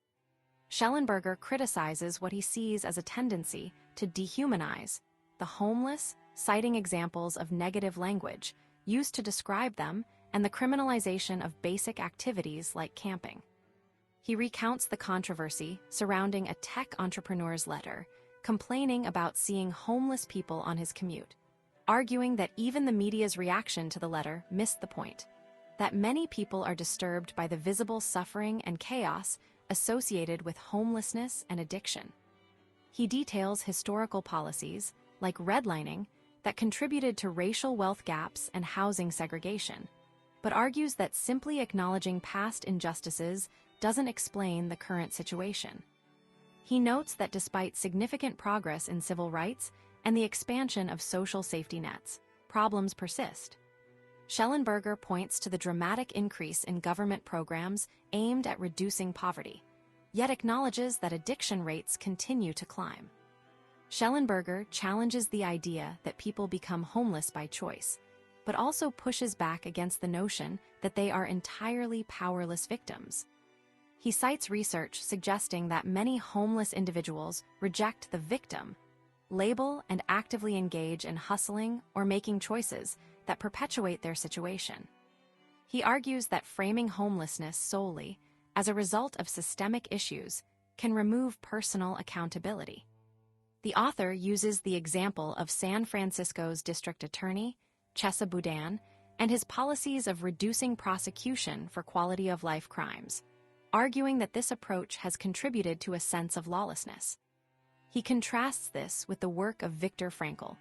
Shellenberger criticizes what he sees as a tendency to dehumanize the homeless, citing examples of negative language used to describe them and the criminalization of basic activities like camping. He recounts the controversy surrounding a tech entrepreneur's letter, complaining about seeing homeless people on his commute, arguing that even the media's reaction to the letter missed the point, that many people are disturbed by the visible suffering and chaos associated with homelessness and addiction. He details historical policies, like redlining, that contributed to racial wealth gaps and housing segregation, but argues that simply acknowledging past injustices doesn't explain the current situation. He notes that despite significant progress in civil rights and the expansion of social safety nets, problems persist. Shellenberger points to the dramatic increase in government programs aimed at reducing poverty, yet acknowledges that addiction rates continue to climb. Shellenberger challenges the idea that people become homeless by choice, but also pushes back against the notion that they are entirely powerless victims. He cites research suggesting that many homeless individuals reject the victim label and actively engage in hustling or making choices that perpetuate their situation. He argues that framing homelessness solely as a result of systemic issues can remove personal accountability. The author uses the example of San Francisco's district attorney, Chesa Boudin, and his policies of reducing prosecution for quality-of-life crimes, arguing that this approach has contributed to a sense of lawlessness. He contrasts this with the work of Viktor Frankl,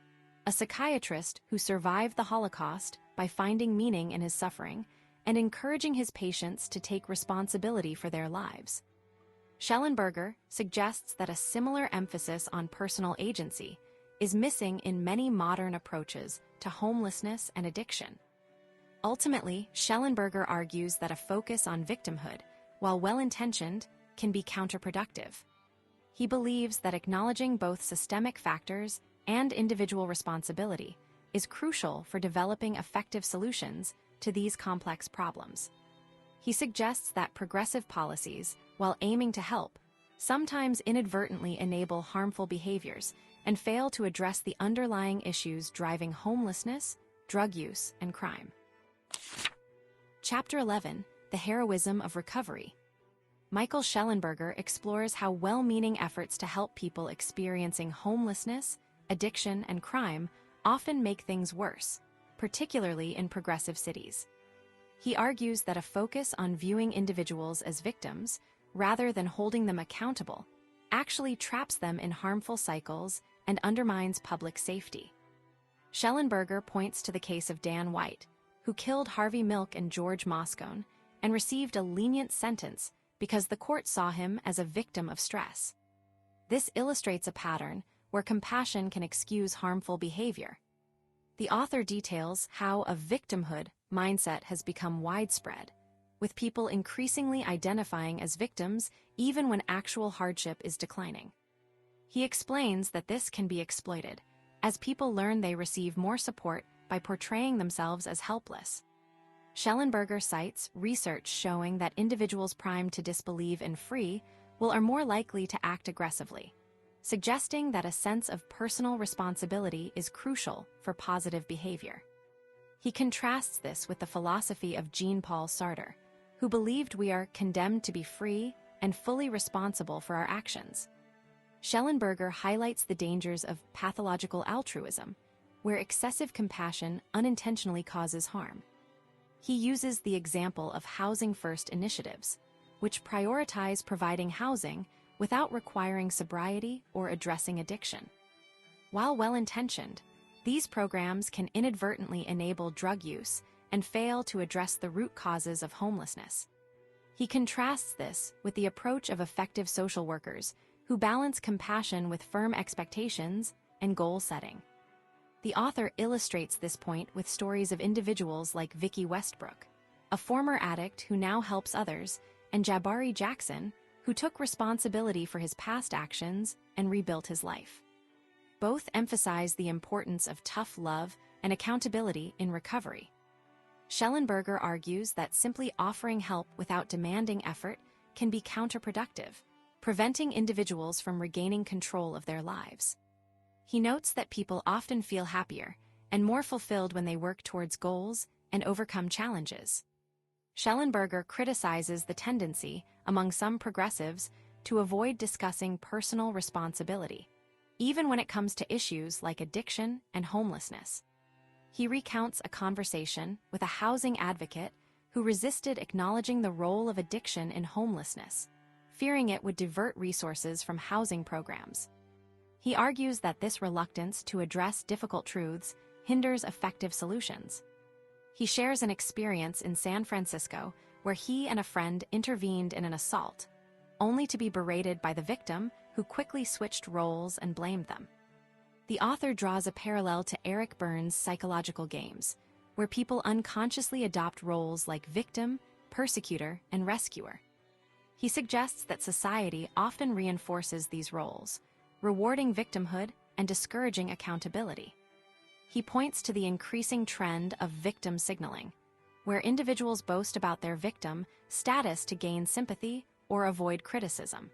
a psychiatrist who survived the Holocaust by finding meaning in his suffering and encouraging his patients to take responsibility for their lives. Shellenberger suggests that a similar emphasis on personal agency is missing in many modern approaches to homelessness and addiction. Ultimately, Shellenberger argues that a focus on victimhood, while well-intentioned, can be counterproductive. He believes that acknowledging both systemic factors and individual responsibility is crucial for developing effective solutions to these complex problems. He suggests that progressive policies, while aiming to help, sometimes inadvertently enable harmful behaviors and fail to address the underlying issues driving homelessness, drug use, and crime. Chapter 11, The Heroism of Recovery. Michael Shellenberger explores how well-meaning efforts to help people experiencing homelessness, addiction, and crime often make things worse, particularly in progressive cities. He argues that a focus on viewing individuals as victims, rather than holding them accountable, actually traps them in harmful cycles and undermines public safety. Shellenberger points to the case of Dan White, who killed Harvey Milk and George Moscone and received a lenient sentence because the court saw him as a victim of stress. This illustrates a pattern where compassion can excuse harmful behavior. The author details how a victimhood mindset has become widespread, with people increasingly identifying as victims even when actual hardship is declining. He explains that this can be exploited, as people learn they receive more support by portraying themselves as helpless. Shellenberger cites research showing that individuals primed to disbelieve in free will are more likely to act aggressively, suggesting that a sense of personal responsibility is crucial for positive behavior. He contrasts this with the philosophy of Jean-Paul Sartre, who believed we are condemned to be free and fully responsible for our actions. Shellenberger highlights the dangers of pathological altruism, where excessive compassion unintentionally causes harm. He uses the example of housing-first initiatives, which prioritize providing housing without requiring sobriety or addressing addiction. While well-intentioned, these programs can inadvertently enable drug use and fail to address the root causes of homelessness. He contrasts this with the approach of effective social workers who balance compassion with firm expectations and goal setting. The author illustrates this point with stories of individuals like Vicky Westbrook, a former addict who now helps others, and Jabari Jackson, who took responsibility for his past actions and rebuilt his life. Both emphasize the importance of tough love and accountability in recovery. Shellenberger argues that simply offering help without demanding effort can be counterproductive, preventing individuals from regaining control of their lives. He notes that people often feel happier and more fulfilled when they work towards goals and overcome challenges. Shellenberger criticizes the tendency among some progressives to avoid discussing personal responsibility, even when it comes to issues like addiction and homelessness. He recounts a conversation with a housing advocate who resisted acknowledging the role of addiction in homelessness, fearing it would divert resources from housing programs. He argues that this reluctance to address difficult truths hinders effective solutions. He shares an experience in San Francisco where he and a friend intervened in an assault, only to be berated by the victim, who quickly switched roles and blamed them. The author draws a parallel to Eric Berne's psychological games, where people unconsciously adopt roles like victim, persecutor, and rescuer. He suggests that society often reinforces these roles, rewarding victimhood and discouraging accountability. He points to the increasing trend of victim signaling, where individuals boast about their victim status to gain sympathy or avoid criticism.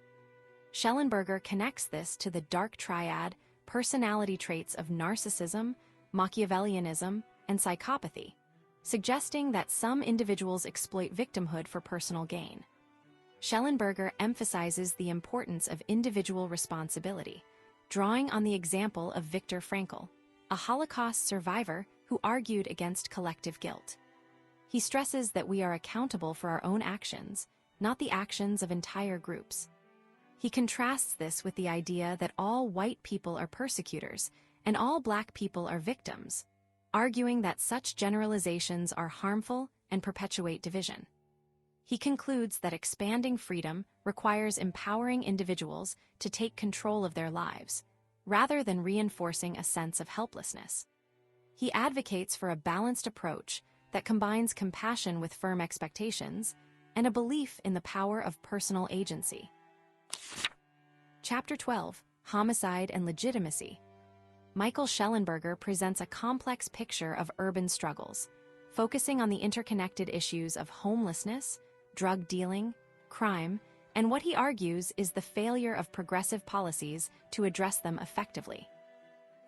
Shellenberger connects this to the dark triad personality traits of narcissism, Machiavellianism, and psychopathy, suggesting that some individuals exploit victimhood for personal gain. Shellenberger emphasizes the importance of individual responsibility, drawing on the example of Viktor Frankl, a Holocaust survivor who argued against collective guilt. He stresses that we are accountable for our own actions, not the actions of entire groups. He contrasts this with the idea that all white people are persecutors and all Black people are victims, arguing that such generalizations are harmful and perpetuate division. He concludes that expanding freedom requires empowering individuals to take control of their lives, rather than reinforcing a sense of helplessness. He advocates for a balanced approach that combines compassion with firm expectations and a belief in the power of personal agency. Chapter 12, Homicide and Legitimacy. Michael Shellenberger presents a complex picture of urban struggles, focusing on the interconnected issues of homelessness, drug dealing, crime, and what he argues is the failure of progressive policies to address them effectively.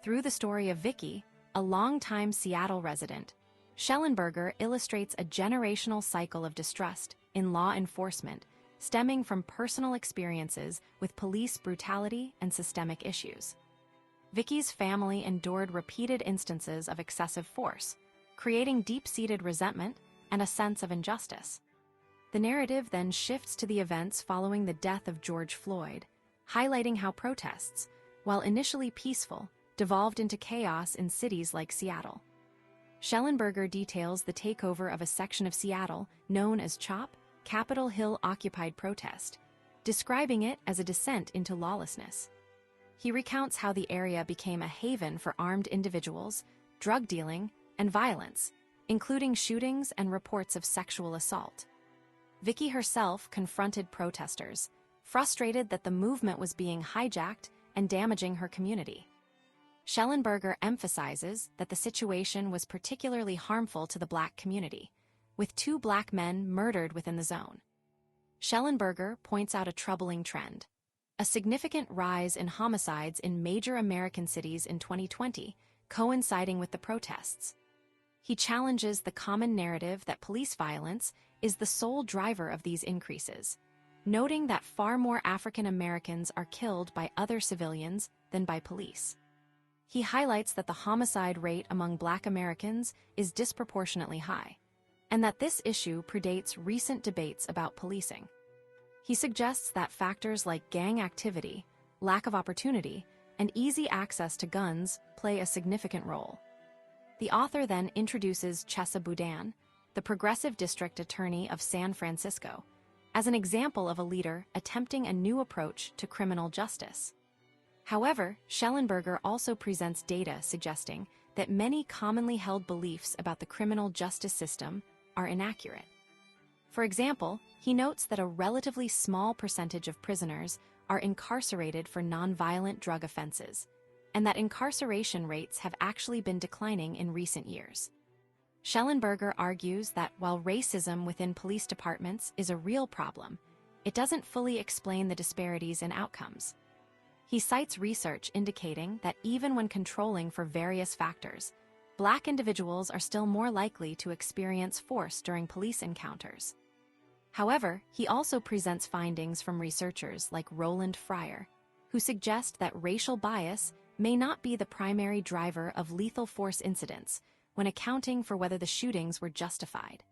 Through the story of Vicky, a longtime Seattle resident, Shellenberger illustrates a generational cycle of distrust in law enforcement stemming from personal experiences with police brutality and systemic issues. Vicky's family endured repeated instances of excessive force, creating deep-seated resentment and a sense of injustice. The narrative then shifts to the events following the death of George Floyd, highlighting how protests, while initially peaceful, devolved into chaos in cities like Seattle. Shellenberger details the takeover of a section of Seattle known as CHOP, Capitol Hill Occupied Protest, describing it as a descent into lawlessness. He recounts how the area became a haven for armed individuals, drug dealing, and violence, including shootings and reports of sexual assault. Vicky herself confronted protesters, frustrated that the movement was being hijacked and damaging her community. Shellenberger emphasizes that the situation was particularly harmful to the Black community, with 2 Black men murdered within the zone. Shellenberger points out a troubling trend: a significant rise in homicides in major American cities in 2020, coinciding with the protests. He challenges the common narrative that police violence is the sole driver of these increases, noting that far more African Americans are killed by other civilians than by police. He highlights that the homicide rate among Black Americans is disproportionately high, and that this issue predates recent debates about policing. He suggests that factors like gang activity, lack of opportunity, and easy access to guns play a significant role. The author then introduces Chesa Boudin, the Progressive District Attorney of San Francisco, as an example of a leader attempting a new approach to criminal justice. However, Shellenberger also presents data suggesting that many commonly held beliefs about the criminal justice system are inaccurate. For example, he notes that a relatively small percentage of prisoners are incarcerated for nonviolent drug offenses, and that incarceration rates have actually been declining in recent years. Shellenberger argues that while racism within police departments is a real problem, it doesn't fully explain the disparities in outcomes. He cites research indicating that even when controlling for various factors, Black individuals are still more likely to experience force during police encounters. However, he also presents findings from researchers like Roland Fryer, who suggest that racial bias may not be the primary driver of lethal force incidents when accounting for whether the shootings were justified.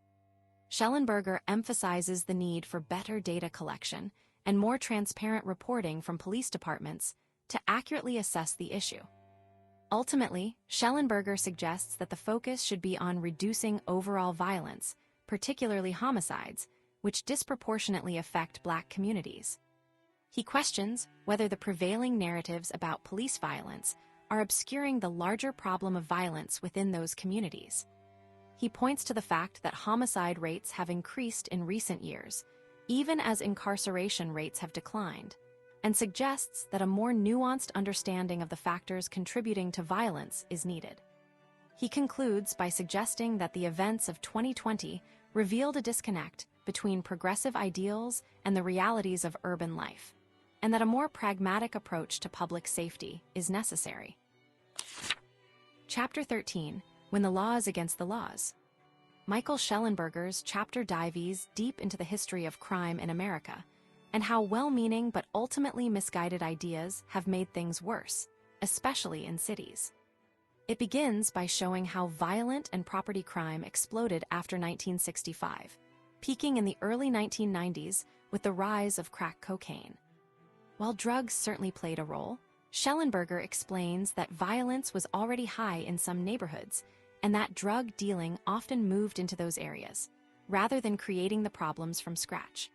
Shellenberger emphasizes the need for better data collection and more transparent reporting from police departments to accurately assess the issue. Ultimately, Shellenberger suggests that the focus should be on reducing overall violence, particularly homicides, which disproportionately affect Black communities. He questions whether the prevailing narratives about police violence are obscuring the larger problem of violence within those communities. He points to the fact that homicide rates have increased in recent years, even as incarceration rates have declined, and suggests that a more nuanced understanding of the factors contributing to violence is needed. He concludes by suggesting that the events of 2020 revealed a disconnect between progressive ideals and the realities of urban life, and that a more pragmatic approach to public safety is necessary. Chapter 13, When the Law is Against the Laws. Michael Shellenberger's chapter dives deep into the history of crime in America and how well-meaning but ultimately misguided ideas have made things worse, especially in cities. It begins by showing how violent and property crime exploded after 1965, peaking in the early 1990s with the rise of crack cocaine. While drugs certainly played a role, Shellenberger explains that violence was already high in some neighborhoods, and that drug dealing often moved into those areas, rather than creating the problems from scratch.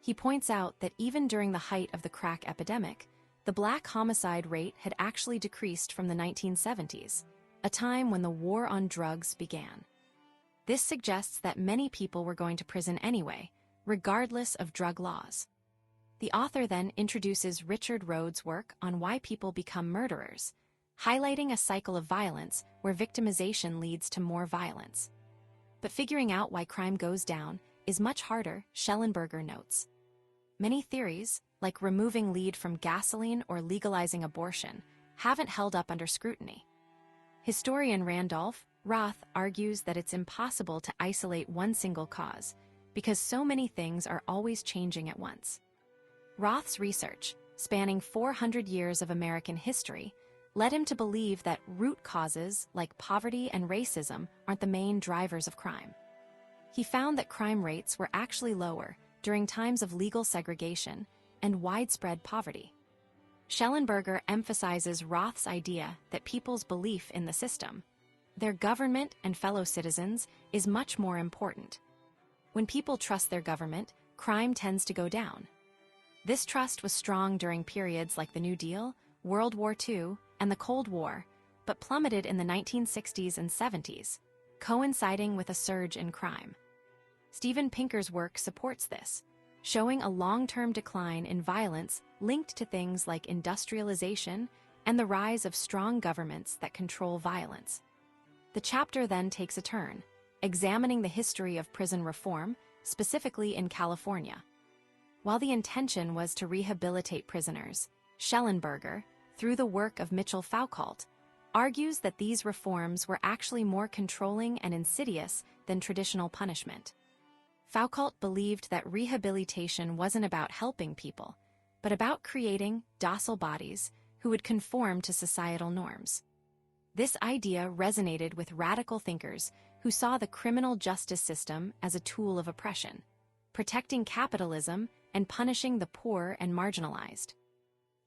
He points out that even during the height of the crack epidemic, the black homicide rate had actually decreased from the 1970s, a time when the war on drugs began. This suggests that many people were going to prison anyway, regardless of drug laws. The author then introduces Richard Rhodes' work on why people become murderers, highlighting a cycle of violence where victimization leads to more violence. But figuring out why crime goes down is much harder, Shellenberger notes. Many theories, like removing lead from gasoline or legalizing abortion, haven't held up under scrutiny. Historian Randolph Roth argues that it's impossible to isolate one single cause, because so many things are always changing at once. Roth's research, spanning 400 years of American history, led him to believe that root causes like poverty and racism aren't the main drivers of crime. He found that crime rates were actually lower during times of legal segregation and widespread poverty. Shellenberger emphasizes Roth's idea that people's belief in the system, their government and fellow citizens, is much more important. When people trust their government, crime tends to go down. This trust was strong during periods like the New Deal, World War II, and the Cold War, but plummeted in the 1960s and 70s, coinciding with a surge in crime. Steven Pinker's work supports this, showing a long-term decline in violence linked to things like industrialization and the rise of strong governments that control violence. The chapter then takes a turn, examining the history of prison reform, specifically in California. While the intention was to rehabilitate prisoners, Shellenberger, through the work of Mitchell Foucault, argues that these reforms were actually more controlling and insidious than traditional punishment. Foucault believed that rehabilitation wasn't about helping people, but about creating docile bodies who would conform to societal norms. This idea resonated with radical thinkers who saw the criminal justice system as a tool of oppression, protecting capitalism and punishing the poor and marginalized.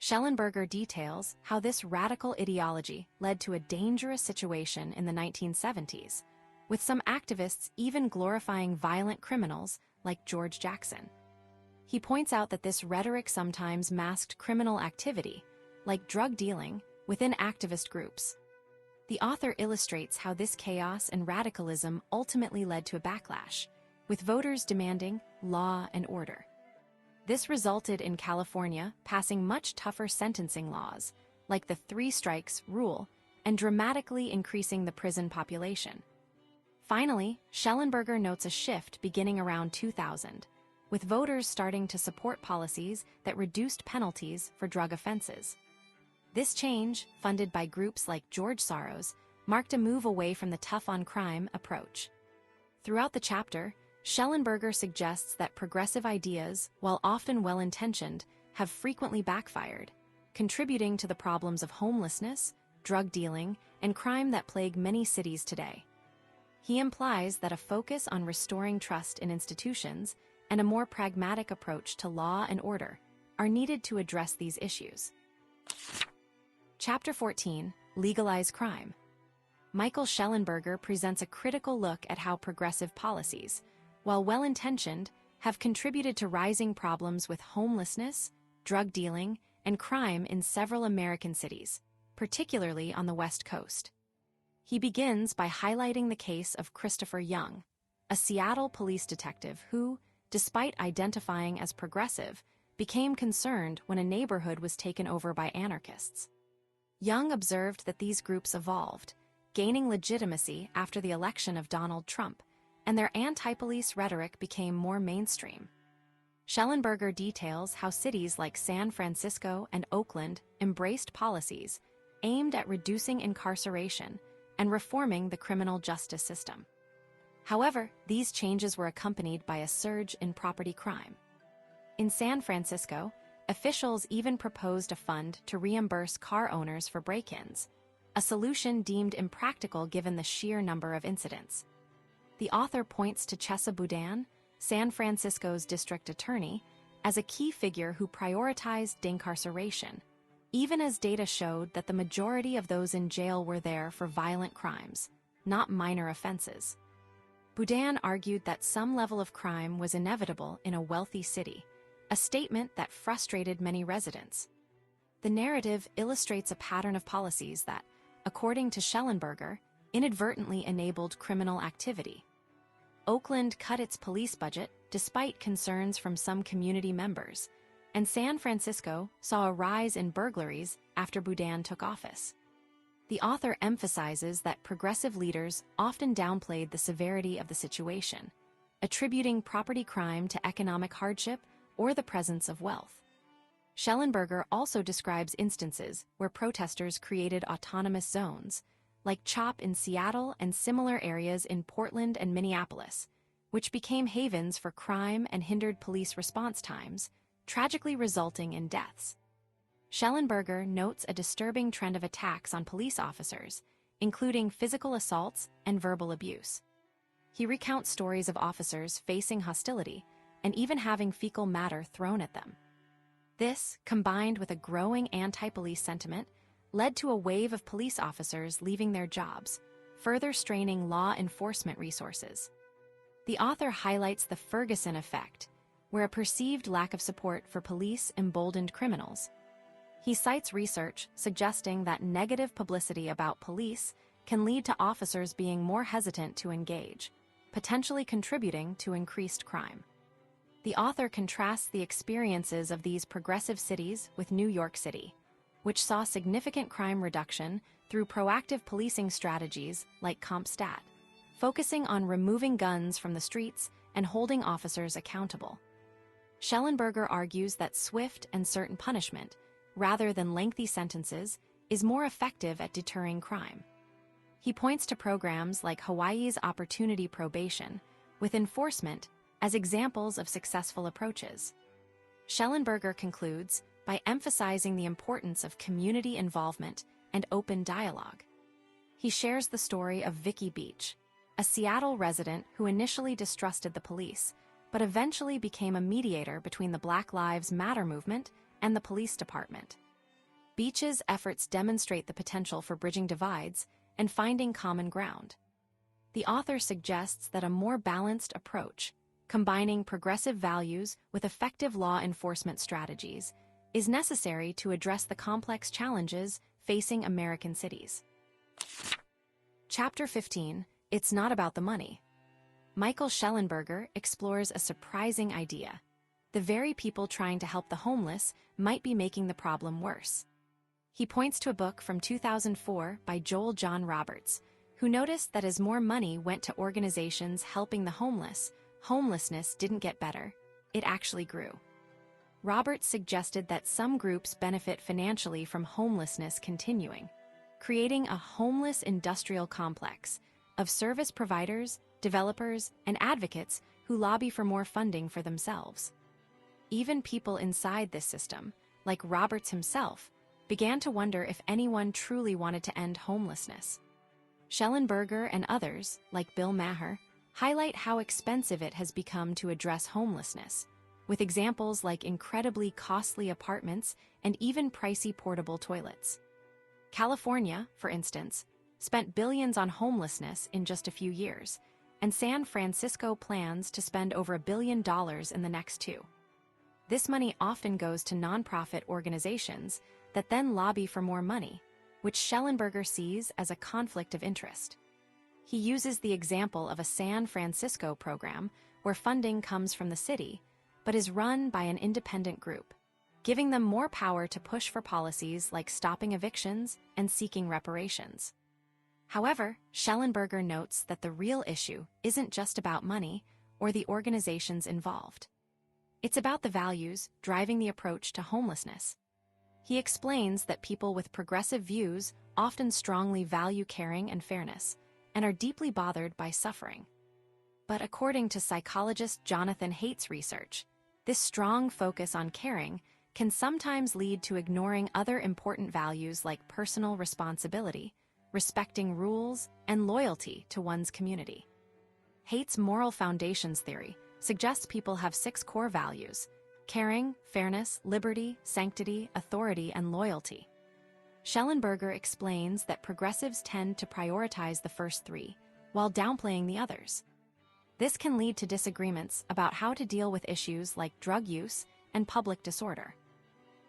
Shellenberger details how this radical ideology led to a dangerous situation in the 1970s, with some activists even glorifying violent criminals like George Jackson. He points out that this rhetoric sometimes masked criminal activity, like drug dealing, within activist groups. The author illustrates how this chaos and radicalism ultimately led to a backlash, with voters demanding law and order. This resulted in California passing much tougher sentencing laws, like the 3 strikes rule, and dramatically increasing the prison population. Finally, Shellenberger notes a shift beginning around 2000, with voters starting to support policies that reduced penalties for drug offenses. This change, funded by groups like George Soros, marked a move away from the tough-on-crime approach. Throughout the chapter, Shellenberger suggests that progressive ideas, while often well-intentioned, have frequently backfired, contributing to the problems of homelessness, drug dealing, and crime that plague many cities today. He implies that a focus on restoring trust in institutions and a more pragmatic approach to law and order are needed to address these issues. Chapter 14, Legalize Crime. Michael Shellenberger presents a critical look at how progressive policies, while well-intentioned, have contributed to rising problems with homelessness, drug dealing, and crime in several American cities, particularly on the West Coast. He begins by highlighting the case of Christopher Young, a Seattle police detective who, despite identifying as progressive, became concerned when a neighborhood was taken over by anarchists. Young observed that these groups evolved, gaining legitimacy after the election of Donald Trump, and their anti-police rhetoric became more mainstream. Shellenberger details how cities like San Francisco and Oakland embraced policies aimed at reducing incarceration and reforming the criminal justice system. However, these changes were accompanied by a surge in property crime. In San Francisco, officials even proposed a fund to reimburse car owners for break-ins, a solution deemed impractical given the sheer number of incidents. The author points to Chesa Boudin, San Francisco's district attorney, as a key figure who prioritized deincarceration, even as data showed that the majority of those in jail were there for violent crimes, not minor offenses. Boudin argued that some level of crime was inevitable in a wealthy city, a statement that frustrated many residents. The narrative illustrates a pattern of policies that, according to Shellenberger, inadvertently enabled criminal activity. Oakland cut its police budget despite concerns from some community members, and San Francisco saw a rise in burglaries after Boudin took office. The author emphasizes that progressive leaders often downplayed the severity of the situation, attributing property crime to economic hardship or the presence of wealth. Shellenberger also describes instances where protesters created autonomous zones, like CHOP in Seattle and similar areas in Portland and Minneapolis, which became havens for crime and hindered police response times, tragically resulting in deaths. Shellenberger notes a disturbing trend of attacks on police officers, including physical assaults and verbal abuse. He recounts stories of officers facing hostility and even having fecal matter thrown at them. This, combined with a growing anti-police sentiment, led to a wave of police officers leaving their jobs, further straining law enforcement resources. The author highlights the Ferguson effect, where a perceived lack of support for police emboldened criminals. He cites research suggesting that negative publicity about police can lead to officers being more hesitant to engage, potentially contributing to increased crime. The author contrasts the experiences of these progressive cities with New York City, which saw significant crime reduction through proactive policing strategies like Condensed, focusing on removing guns from the streets and holding officers accountable. Shellenberger argues that swift and certain punishment, rather than lengthy sentences, is more effective at deterring crime. He points to programs like Hawaii's Opportunity Probation, with enforcement as examples of successful approaches. Shellenberger concludes by emphasizing the importance of community involvement and open dialogue. He shares the story of Vicky Beach, a Seattle resident who initially distrusted the police, but eventually became a mediator between the Black Lives Matter movement and the police department. Beach's efforts demonstrate the potential for bridging divides and finding common ground. The author suggests that a more balanced approach, combining progressive values with effective law enforcement strategies, is necessary to address the complex challenges facing American cities. Chapter 15, It's Not About the Money. Michael Shellenberger explores a surprising idea. The very people trying to help the homeless might be making the problem worse. He points to a book from 2004 by Joel John Roberts, who noticed that as more money went to organizations helping the homeless, homelessness didn't get better, it actually grew. Roberts suggested that some groups benefit financially from homelessness continuing, creating a homeless industrial complex of service providers, developers, and advocates who lobby for more funding for themselves. Even people inside this system, like Roberts himself, began to wonder if anyone truly wanted to end homelessness. Shellenberger and others, like Bill Maher, highlight how expensive it has become to address homelessness, with examples like incredibly costly apartments and even pricey portable toilets. California, for instance, spent billions on homelessness in just a few years, and San Francisco plans to spend over $1 billion in the next 2. This money often goes to nonprofit organizations that then lobby for more money, which Shellenberger sees as a conflict of interest. He uses the example of a San Francisco program where funding comes from the city, but is run by an independent group, giving them more power to push for policies like stopping evictions and seeking reparations. However, Shellenberger notes that the real issue isn't just about money or the organizations involved. It's about the values driving the approach to homelessness. He explains that people with progressive views often strongly value caring and fairness, and are deeply bothered by suffering. But according to psychologist Jonathan Haidt's research, this strong focus on caring can sometimes lead to ignoring other important values like personal responsibility, respecting rules, and loyalty to one's community. Haidt's moral foundations theory suggests people have 6 core values: caring, fairness, liberty, sanctity, authority, and loyalty. Shellenberger explains that progressives tend to prioritize the first three, while downplaying the others. This can lead to disagreements about how to deal with issues like drug use and public disorder.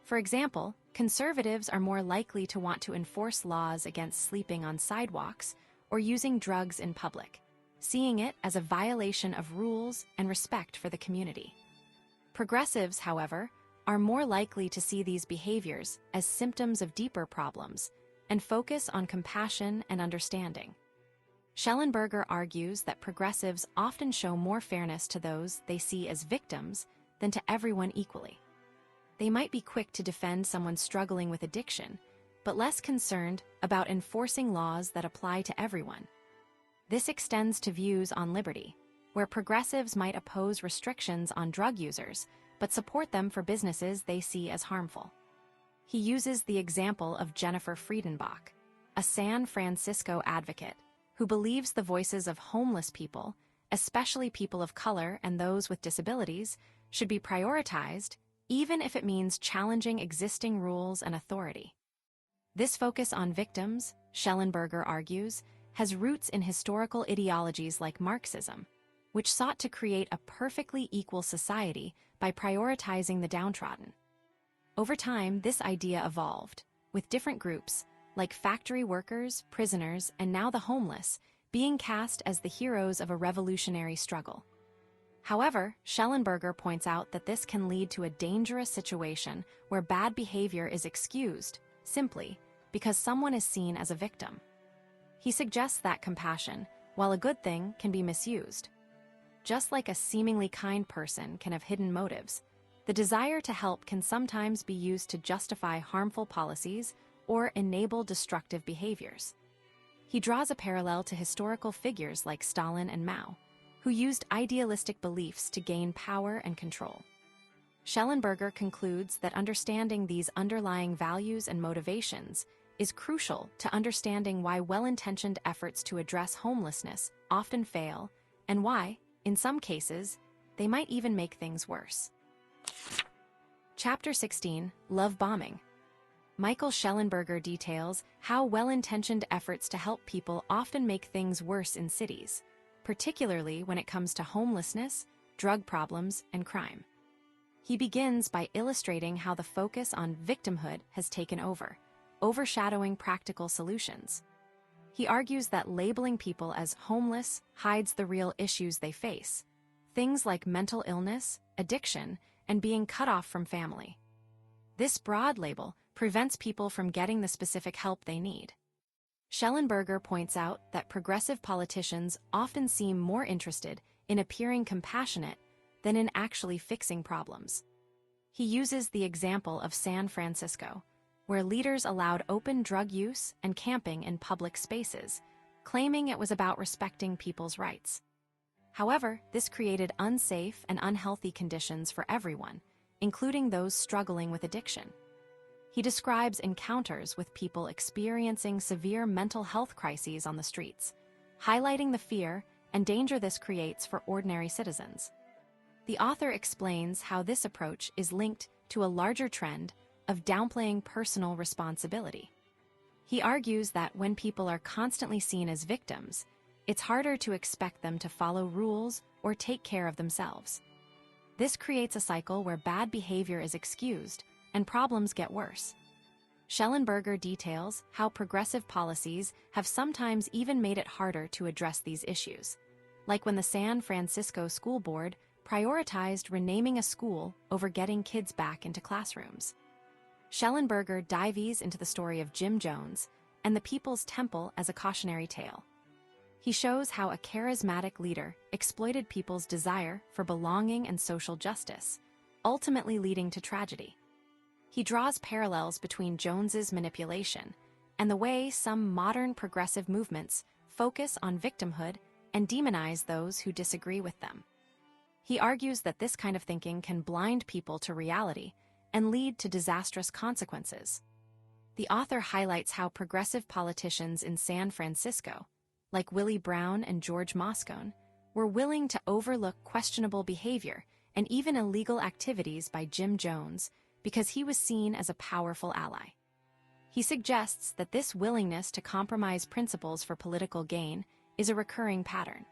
For example, conservatives are more likely to want to enforce laws against sleeping on sidewalks or using drugs in public, seeing it as a violation of rules and respect for the community. Progressives, however, are more likely to see these behaviors as symptoms of deeper problems and focus on compassion and understanding. Shellenberger argues that progressives often show more fairness to those they see as victims than to everyone equally. They might be quick to defend someone struggling with addiction, but less concerned about enforcing laws that apply to everyone. This extends to views on liberty, where progressives might oppose restrictions on drug users, but support them for businesses they see as harmful. He uses the example of Jennifer Friedenbach, a San Francisco advocate who believes the voices of homeless people, especially people of color and those with disabilities, should be prioritized, even if it means challenging existing rules and authority. This focus on victims, Shellenberger argues, has roots in historical ideologies like Marxism, which sought to create a perfectly equal society by prioritizing the downtrodden. Over time, this idea evolved, with different groups, like factory workers, prisoners, and now the homeless, being cast as the heroes of a revolutionary struggle. However, Shellenberger points out that this can lead to a dangerous situation where bad behavior is excused, simply because someone is seen as a victim. He suggests that compassion, while a good thing, can be misused. Just like a seemingly kind person can have hidden motives, the desire to help can sometimes be used to justify harmful policies or enable destructive behaviors. He draws a parallel to historical figures like Stalin and Mao, who used idealistic beliefs to gain power and control. Shellenberger concludes that understanding these underlying values and motivations is crucial to understanding why well-intentioned efforts to address homelessness often fail, and why, in some cases, they might even make things worse. Chapter 16, Love Bombing. Michael Shellenberger details how well-intentioned efforts to help people often make things worse in cities, particularly when it comes to homelessness, drug problems, and crime. He begins by illustrating how the focus on victimhood has taken over, overshadowing practical solutions. He argues that labeling people as homeless hides the real issues they face, things like mental illness, addiction, and being cut off from family. This broad label prevents people from getting the specific help they need. Shellenberger points out that progressive politicians often seem more interested in appearing compassionate than in actually fixing problems. He uses the example of San Francisco, where leaders allowed open drug use and camping in public spaces, claiming it was about respecting people's rights. However, this created unsafe and unhealthy conditions for everyone, including those struggling with addiction. He describes encounters with people experiencing severe mental health crises on the streets, highlighting the fear and danger this creates for ordinary citizens. The author explains how this approach is linked to a larger trend of downplaying personal responsibility. He argues that when people are constantly seen as victims, it's harder to expect them to follow rules or take care of themselves. This creates a cycle where bad behavior is excused and problems get worse. Shellenberger details how progressive policies have sometimes even made it harder to address these issues, like when the San Francisco School Board prioritized renaming a school over getting kids back into classrooms. Shellenberger dives into the story of Jim Jones and the People's Temple as a cautionary tale. He shows how a charismatic leader exploited people's desire for belonging and social justice, ultimately leading to tragedy. He draws parallels between Jones's manipulation and the way some modern progressive movements focus on victimhood and demonize those who disagree with them. He argues that this kind of thinking can blind people to reality and lead to disastrous consequences. The author highlights how progressive politicians in San Francisco, like Willie Brown and George Moscone, were willing to overlook questionable behavior and even illegal activities by Jim Jones because he was seen as a powerful ally. He suggests that this willingness to compromise principles for political gain is a recurring pattern.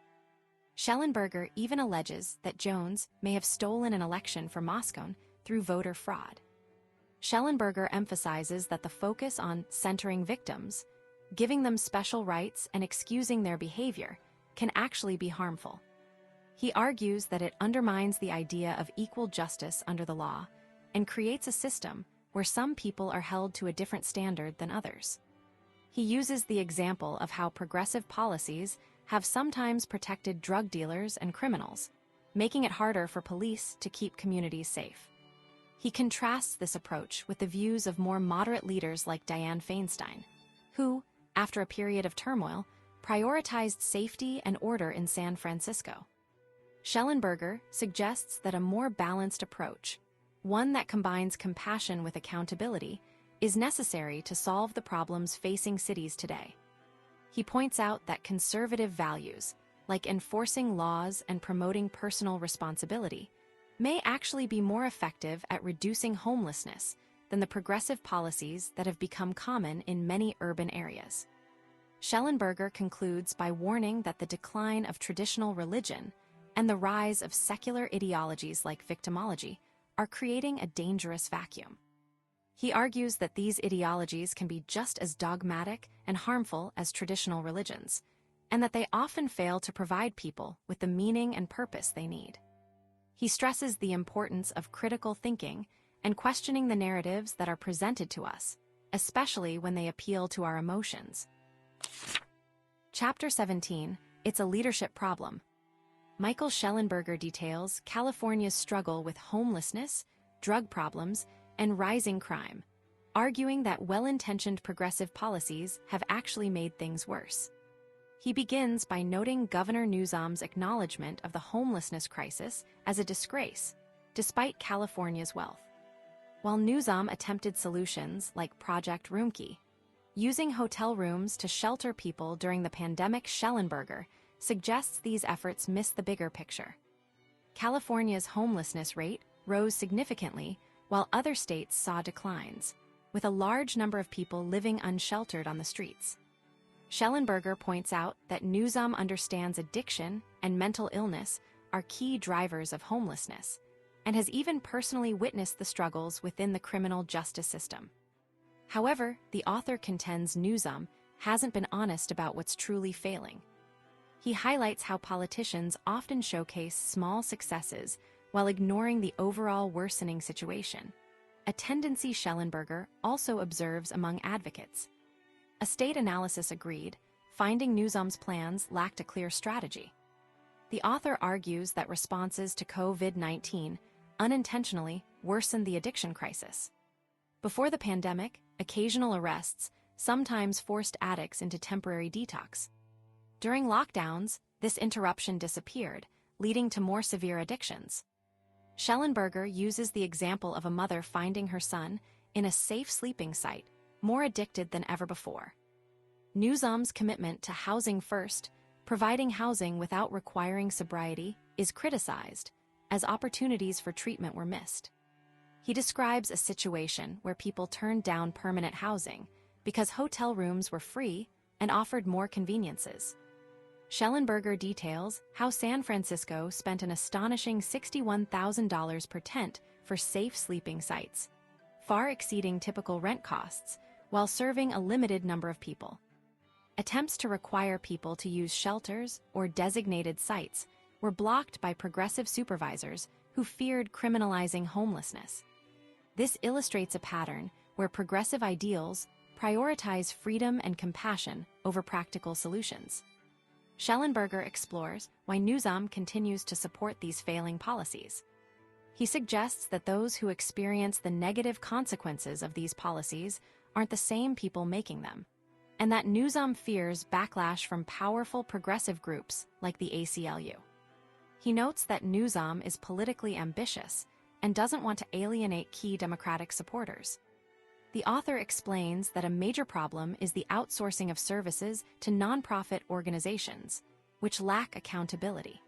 Shellenberger even alleges that Jones may have stolen an election for Moscone through voter fraud. Shellenberger emphasizes that the focus on centering victims, giving them special rights, and excusing their behavior can actually be harmful. He argues that it undermines the idea of equal justice under the law and creates a system where some people are held to a different standard than others. He uses the example of how progressive policies have sometimes protected drug dealers and criminals, making it harder for police to keep communities safe. He contrasts this approach with the views of more moderate leaders like Dianne Feinstein, who, after a period of turmoil, prioritized safety and order in San Francisco. Shellenberger suggests that a more balanced approach, one that combines compassion with accountability, is necessary to solve the problems facing cities today. He points out that conservative values, like enforcing laws and promoting personal responsibility, may actually be more effective at reducing homelessness than the progressive policies that have become common in many urban areas. Shellenberger concludes by warning that the decline of traditional religion and the rise of secular ideologies like victimology are creating a dangerous vacuum. He argues that these ideologies can be just as dogmatic and harmful as traditional religions, and that they often fail to provide people with the meaning and purpose they need. He stresses the importance of critical thinking and questioning the narratives that are presented to us, especially when they appeal to our emotions. Chapter 17, It's a Leadership Problem. Michael Shellenberger details California's struggle with homelessness, drug problems, and rising crime, arguing that well-intentioned progressive policies have actually made things worse. He begins by noting Governor Newsom's acknowledgement of the homelessness crisis as a disgrace, despite California's wealth. While Newsom attempted solutions like Project Roomkey, using hotel rooms to shelter people during the pandemic, Shellenberger suggests these efforts miss the bigger picture. California's homelessness rate rose significantly while other states saw declines, with a large number of people living unsheltered on the streets. Shellenberger points out that Newsom understands addiction and mental illness are key drivers of homelessness, and has even personally witnessed the struggles within the criminal justice system. However, the author contends Newsom hasn't been honest about what's truly failing. He highlights how politicians often showcase small successes while ignoring the overall worsening situation, a tendency Shellenberger also observes among advocates. A state analysis agreed, finding Newsom's plans lacked a clear strategy. The author argues that responses to COVID-19 unintentionally worsened the addiction crisis. Before the pandemic, occasional arrests sometimes forced addicts into temporary detox. During lockdowns, this interruption disappeared, leading to more severe addictions. Shellenberger uses the example of a mother finding her son in a safe sleeping site, more addicted than ever before. Newsom's commitment to housing first, providing housing without requiring sobriety, is criticized, as opportunities for treatment were missed. He describes a situation where people turned down permanent housing because hotel rooms were free and offered more conveniences. Shellenberger details how San Francisco spent an astonishing $61,000 per tent for safe sleeping sites, far exceeding typical rent costs, while serving a limited number of people. Attempts to require people to use shelters or designated sites were blocked by progressive supervisors who feared criminalizing homelessness. This illustrates a pattern where progressive ideals prioritize freedom and compassion over practical solutions. Shellenberger explores why Newsom continues to support these failing policies. He suggests that those who experience the negative consequences of these policies aren't the same people making them, and that Newsom fears backlash from powerful progressive groups like the ACLU. He notes that Newsom is politically ambitious and doesn't want to alienate key Democratic supporters. The author explains that a major problem is the outsourcing of services to nonprofit organizations, which lack accountability.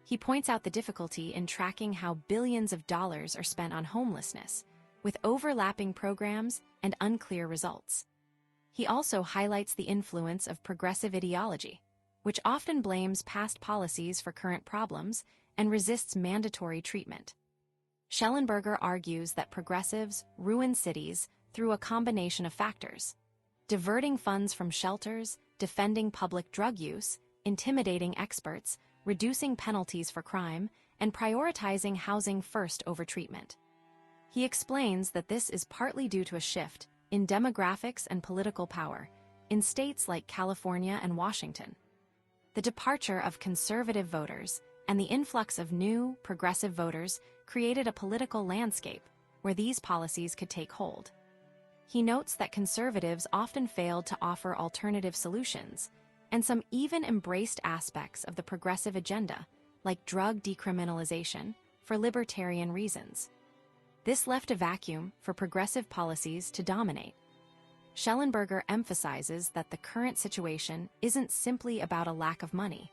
He points out the difficulty in tracking how billions of dollars are spent on homelessness, with overlapping programs and unclear results. He also highlights the influence of progressive ideology, which often blames past policies for current problems and resists mandatory treatment. Shellenberger argues that progressives ruin cities through a combination of factors: diverting funds from shelters, defending public drug use, intimidating experts, reducing penalties for crime, and prioritizing housing first over treatment. He explains that this is partly due to a shift in demographics and political power in states like California and Washington. The departure of conservative voters and the influx of new, progressive voters created a political landscape where these policies could take hold. He notes that conservatives often failed to offer alternative solutions, and some even embraced aspects of the progressive agenda, like drug decriminalization, for libertarian reasons. This left a vacuum for progressive policies to dominate. Shellenberger emphasizes that the current situation isn't simply about a lack of money,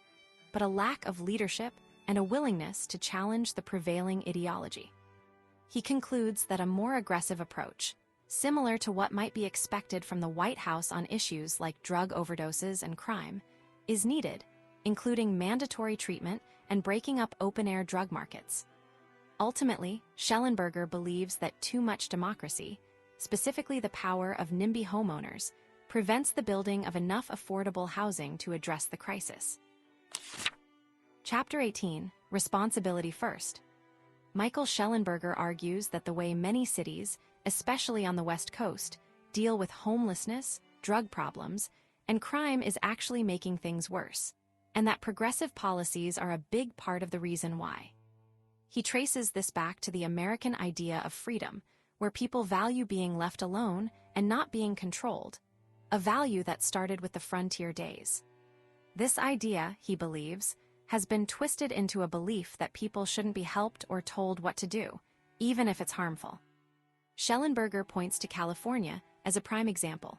but a lack of leadership and a willingness to challenge the prevailing ideology. He concludes that a more aggressive approach, similar to what might be expected from the White House on issues like drug overdoses and crime, is needed, including mandatory treatment and breaking up open-air drug markets. Ultimately, Shellenberger believes that too much democracy, specifically the power of NIMBY homeowners, prevents the building of enough affordable housing to address the crisis. Chapter 18, Responsibility First. Michael Shellenberger argues that the way many cities, especially on the West Coast, deal with homelessness, drug problems, and crime is actually making things worse, and that progressive policies are a big part of the reason why. He traces this back to the American idea of freedom, where people value being left alone and not being controlled, a value that started with the frontier days. This idea, he believes, has been twisted into a belief that people shouldn't be helped or told what to do, even if it's harmful. Shellenberger points to California as a prime example.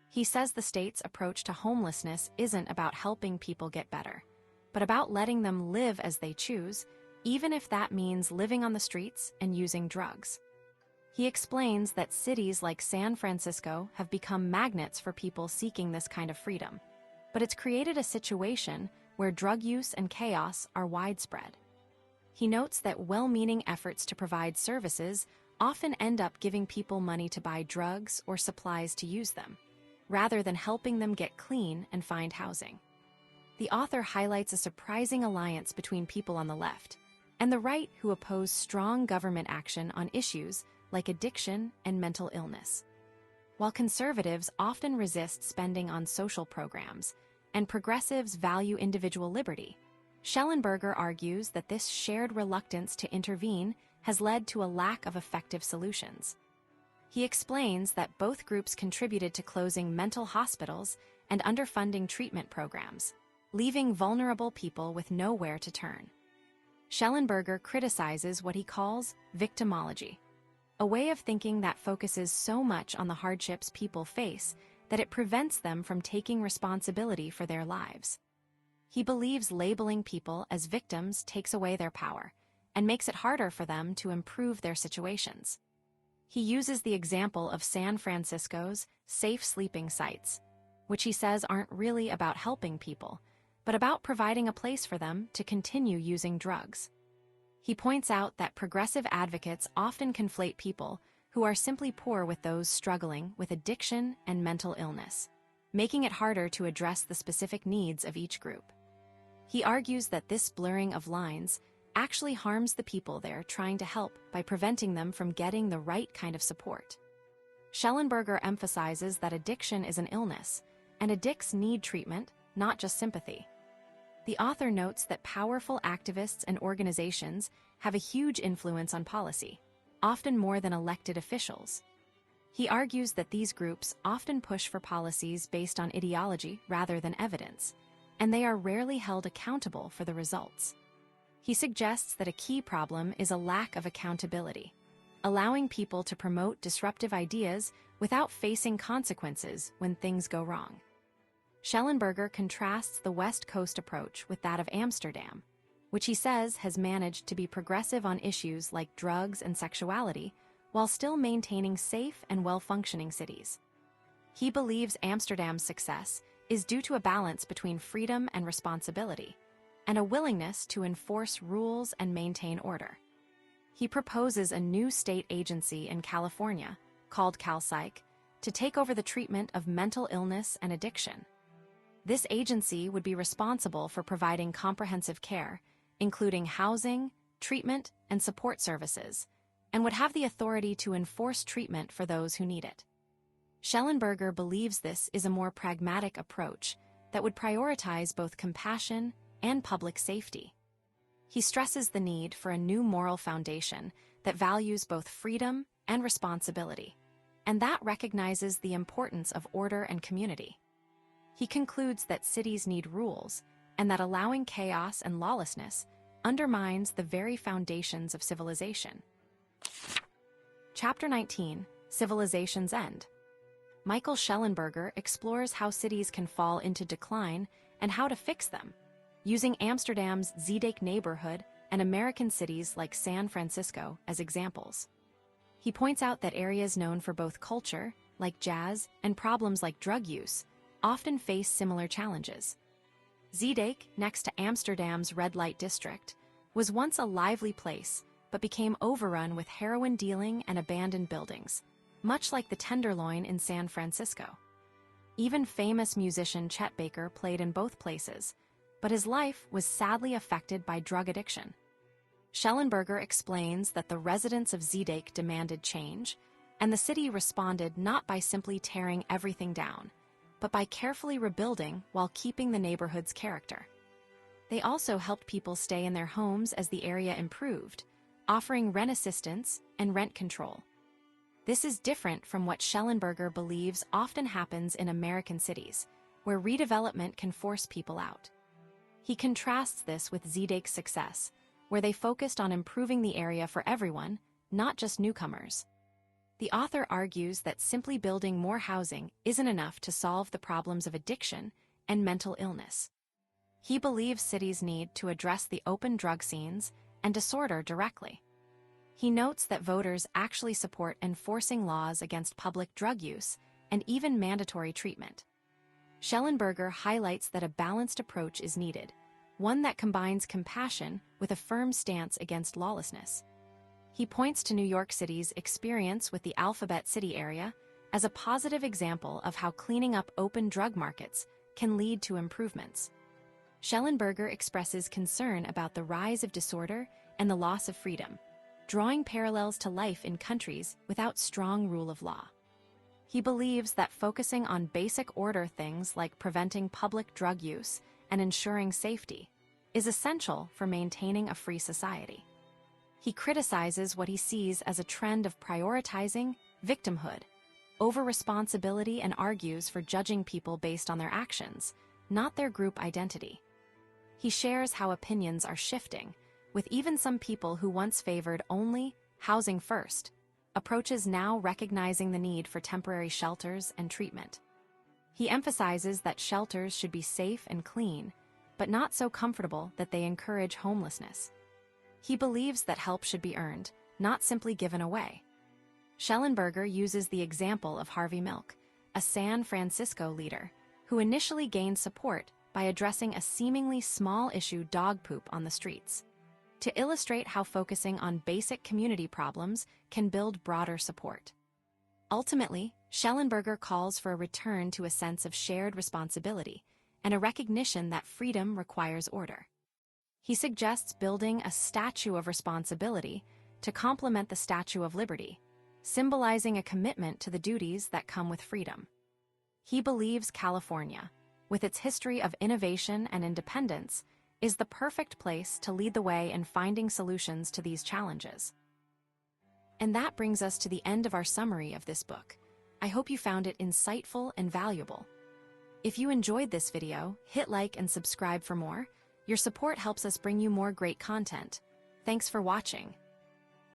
He says the state's approach to homelessness isn't about helping people get better, but about letting them live as they choose, even if that means living on the streets and using drugs. He explains that cities like San Francisco have become magnets for people seeking this kind of freedom, but it's created a situation where drug use and chaos are widespread. He notes that well-meaning efforts to provide services often end up giving people money to buy drugs or supplies to use them, rather than helping them get clean and find housing. The author highlights a surprising alliance between people on the left and the right who oppose strong government action on issues like addiction and mental illness. While conservatives often resist spending on social programs and progressives value individual liberty, Shellenberger argues that this shared reluctance to intervene has led to a lack of effective solutions. He explains that both groups contributed to closing mental hospitals and underfunding treatment programs, leaving vulnerable people with nowhere to turn. Shellenberger criticizes what he calls victimology, a way of thinking that focuses so much on the hardships people face that it prevents them from taking responsibility for their lives. He believes labeling people as victims takes away their power and makes it harder for them to improve their situations. He uses the example of San Francisco's safe sleeping sites, which he says aren't really about helping people, but about providing a place for them to continue using drugs. He points out that progressive advocates often conflate people who are simply poor with those struggling with addiction and mental illness, making it harder to address the specific needs of each group. He argues that this blurring of lines actually harms the people they're trying to help by preventing them from getting the right kind of support. Shellenberger emphasizes that addiction is an illness, and addicts need treatment, not just sympathy. The author notes that powerful activists and organizations have a huge influence on policy, often more than elected officials. He argues that these groups often push for policies based on ideology rather than evidence, and they are rarely held accountable for the results. He suggests that a key problem is a lack of accountability, allowing people to promote disruptive ideas without facing consequences when things go wrong. Shellenberger contrasts the West Coast approach with that of Amsterdam, which he says has managed to be progressive on issues like drugs and sexuality while still maintaining safe and well-functioning cities. He believes Amsterdam's success is due to a balance between freedom and responsibility, and a willingness to enforce rules and maintain order. He proposes a new state agency in California, called CalPsych, to take over the treatment of mental illness and addiction. This agency would be responsible for providing comprehensive care, including housing, treatment, and support services, and would have the authority to enforce treatment for those who need it. Shellenberger believes this is a more pragmatic approach that would prioritize both compassion and public safety. He stresses the need for a new moral foundation that values both freedom and responsibility, and that recognizes the importance of order and community. He concludes that cities need rules, and that allowing chaos and lawlessness undermines the very foundations of civilization. Chapter 19, Civilization's End. Michael Shellenberger explores how cities can fall into decline and how to fix them, using Amsterdam's Zeedijk neighborhood and American cities like San Francisco as examples. He points out that areas known for both culture, like jazz, and problems like drug use, often face similar challenges. Zeedijk, next to Amsterdam's red light district, was once a lively place, but became overrun with heroin dealing and abandoned buildings, much like the Tenderloin in San Francisco. Even famous musician Chet Baker played in both places, but his life was sadly affected by drug addiction. Shellenberger explains that the residents of Zeedijk demanded change, and the city responded not by simply tearing everything down, but by carefully rebuilding while keeping the neighborhood's character. They also helped people stay in their homes as the area improved, offering rent assistance and rent control. This is different from what Shellenberger believes often happens in American cities, where redevelopment can force people out. He contrasts this with Zeedijk's success, where they focused on improving the area for everyone, not just newcomers. The author argues that simply building more housing isn't enough to solve the problems of addiction and mental illness. He believes cities need to address the open drug scenes and disorder directly. He notes that voters actually support enforcing laws against public drug use and even mandatory treatment. Shellenberger highlights that a balanced approach is needed, one that combines compassion with a firm stance against lawlessness. He points to New York City's experience with the Alphabet City area as a positive example of how cleaning up open drug markets can lead to improvements. Shellenberger expresses concern about the rise of disorder and the loss of freedom, drawing parallels to life in countries without strong rule of law. He believes that focusing on basic order things like preventing public drug use and ensuring safety is essential for maintaining a free society. He criticizes what he sees as a trend of prioritizing victimhood over responsibility and argues for judging people based on their actions, not their group identity. He shares how opinions are shifting, with even some people who once favored only housing first approaches now recognizing the need for temporary shelters and treatment. He emphasizes that shelters should be safe and clean, but not so comfortable that they encourage homelessness. He believes that help should be earned, not simply given away. Shellenberger uses the example of Harvey Milk, a San Francisco leader, who initially gained support by addressing a seemingly small-issue dog poop on the streets, to illustrate how focusing on basic community problems can build broader support. Ultimately, Shellenberger calls for a return to a sense of shared responsibility and a recognition that freedom requires order. He suggests building a statue of responsibility to complement the Statue of Liberty, symbolizing a commitment to the duties that come with freedom. He believes California, with its history of innovation and independence, is the perfect place to lead the way in finding solutions to these challenges. And that brings us to the end of our summary of this book. I hope you found it insightful and valuable. If you enjoyed this video, hit like and subscribe for more. Your support helps us bring you more great content. Thanks for watching.